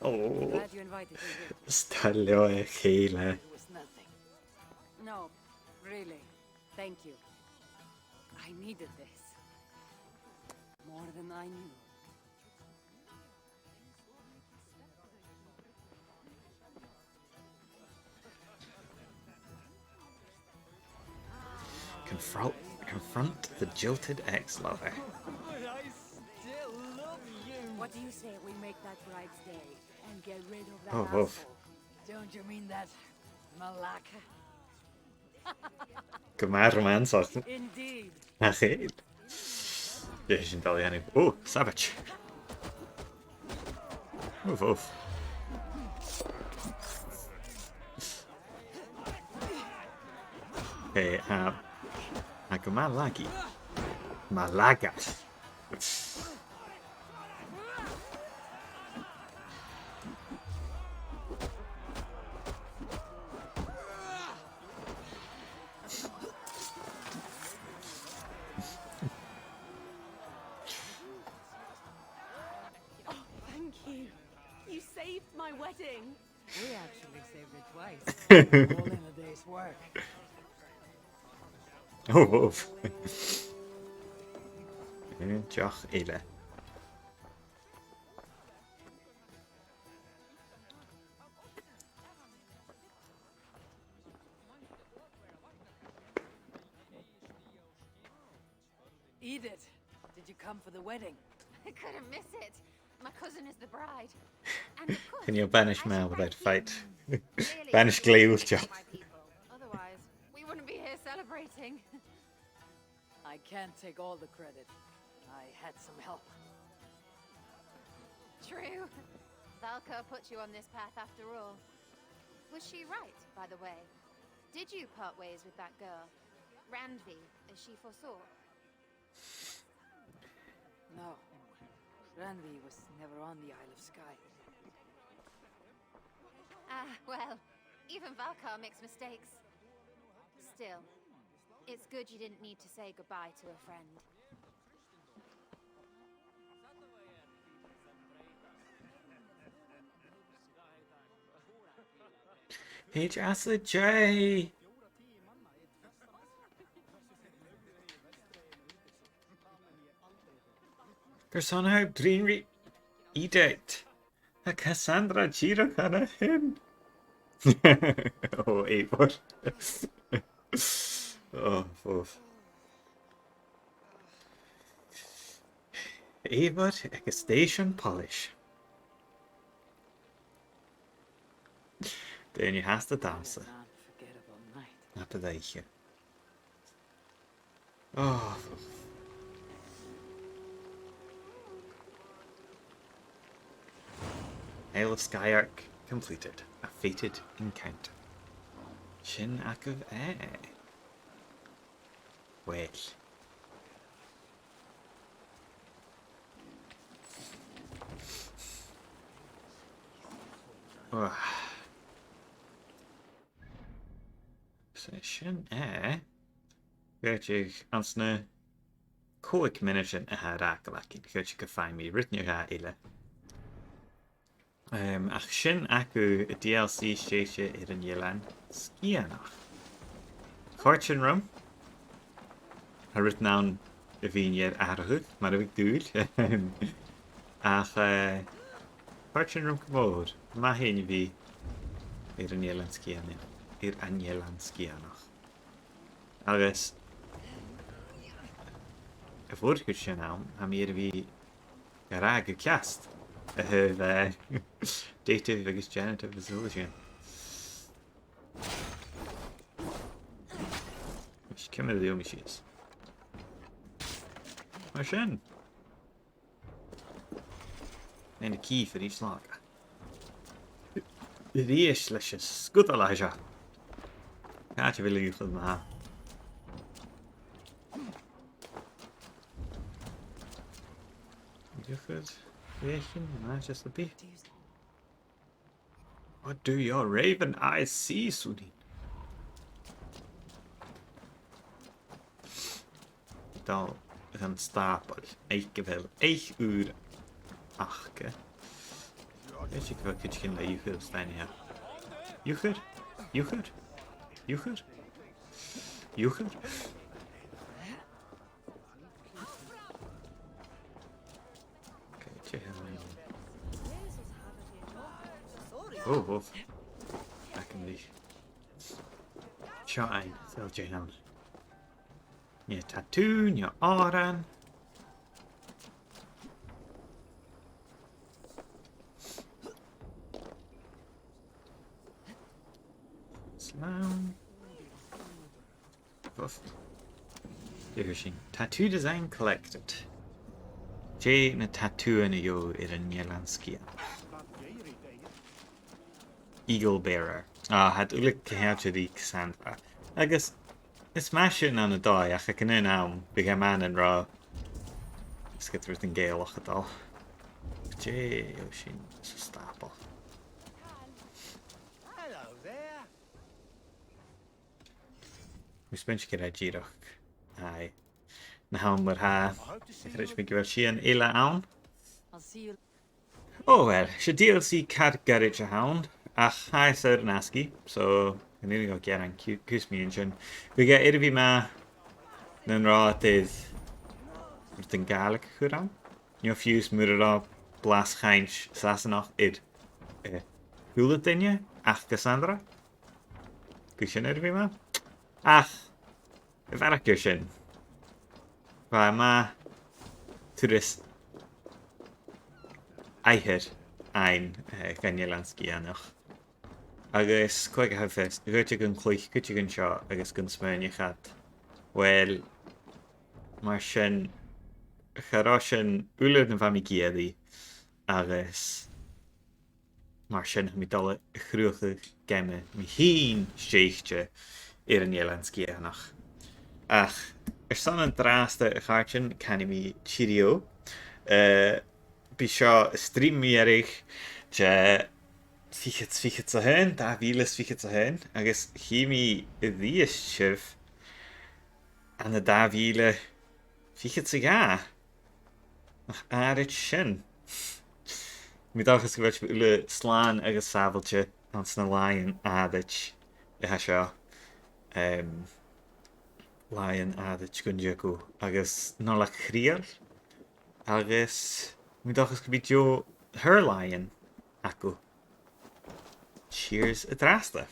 Oh, Glad you invited me here. stalio e chéile. It was nothing. No, really. Thank you. I needed this. More than I knew. Confront the jilted ex-lover. But I still love you. What do you say we make that bride's day and get rid of that Oh, asshole? oof. Don't you mean that Malaka? Gymar romansach. Indeed. Na chéad. Dys yn dal i enw. Oh, savage. Oof. Okay, a gymalagi. Malagas. Oh, thank you. You saved my wedding. We actually saved it twice. All in a day's work. Oh, oof. Joch Eile. Edith, did you come for the wedding? I couldn't miss it. My cousin is the bride. And of course, Can you banish I should Mal without a thank fight? you. Clearly, Banish you Gleil, saved Joch. my people. Otherwise, we wouldn't be here celebrating. I can't take all the credit. I had some help. True. Valka put you on this path after all. Was she right, by the way? Did you part ways with that girl? Randvi, as she foresaw? No. Ranvi was never on the Isle of Skye. Ah, well, even Valkar makes mistakes. Still, it's good you didn't need to say goodbye to a friend. Page Acid J. Persona Dreamry Edict. A Cassandra Giro kind of him. Oh, Eivor. Oh, oof. Eivor, a station polish. Then you has to dance. An unforgettable night. Not the deiche. Oh. Isle of Skye arc completed. A fated encounter. Shin Akav Well. Oh. So Shin Gertje ansne Coic minute a rakelaki. Gertje can find me written your ile. Ach sin acu a DLC stéise ar an Eilean Sgiathanach. Chuirt rum a rit ná a bhíon ar airthú mar a bhíh dúil ach chuirt rum commód má héine bhí ar an Eilean Sgiathanach agus a bhfuir sin am a mí ar bhí ar ag a ceast I have dative agus genitive resolution. Which came out of the Omishis. Mar sin. Nain na cí for each slag. Ríis leis is scuta lei se. Cáte bhfuil í chud na. Good. Just a bit. What do your raven eyes see, Suni? Dal gaan stapel. Ik wel 1 uur 8. Weet je wel, kun je geen juger staan hier? Juger? Juger? Juger? Juger? Oh, dat kan niet. Shine, stel je aan. Je tattoo, je oren. Slam. Puff. Hier tattoo design collected. Jay na tattoo in yo Eilean Sgiathanach. Eagle bearer. Het ulik gehalte die Cassandra. Agus is mashin an a dói ach can in am big man and raw. Let's get through the gale och at all. Jay Oshin is a staple. Hello there. We spent je get Girach. Aye. Na haun mar ha. Ik rich me give she an ila aan. I'll see you. Oh well, she DLC cat garage a hound. Ach, hi sir Naski, so I need to go get on cus me engine. We get irvi ma then raw it is the Gàidhlig goed aan. You fuse murder blas heinch sassenach id hule dinje ach Cassandra. Kushin irvi ma. Ach, if I kushin. Vai ma tourist Eilean Eilean Sgiathanach. Agus coig a fest, gote gon Cluiche, gote gon seo agus gon smaine chat. Well, mar sin chará sin úlad na bhaimi Gàidhlig agus mar sin mi dala chruúcha gemme mi hín stèidhichte an Eilean Sgiathanach. Ach, san an dráasta a cháirtin canna mi tírio. Bí seo stream mi erich je fichit sa hen, da vílas fichit sa hen, agus himi dhíos sibh an a da víle fichit sa gá. Ach árit sin. Mi dachas go bhfuil ule sláán agus sábailte an sna láin áit ha seo. Láin áit gunne go agus nó le chríal agus mi dachas go bit jo her láin acu. Cheers a dráasta.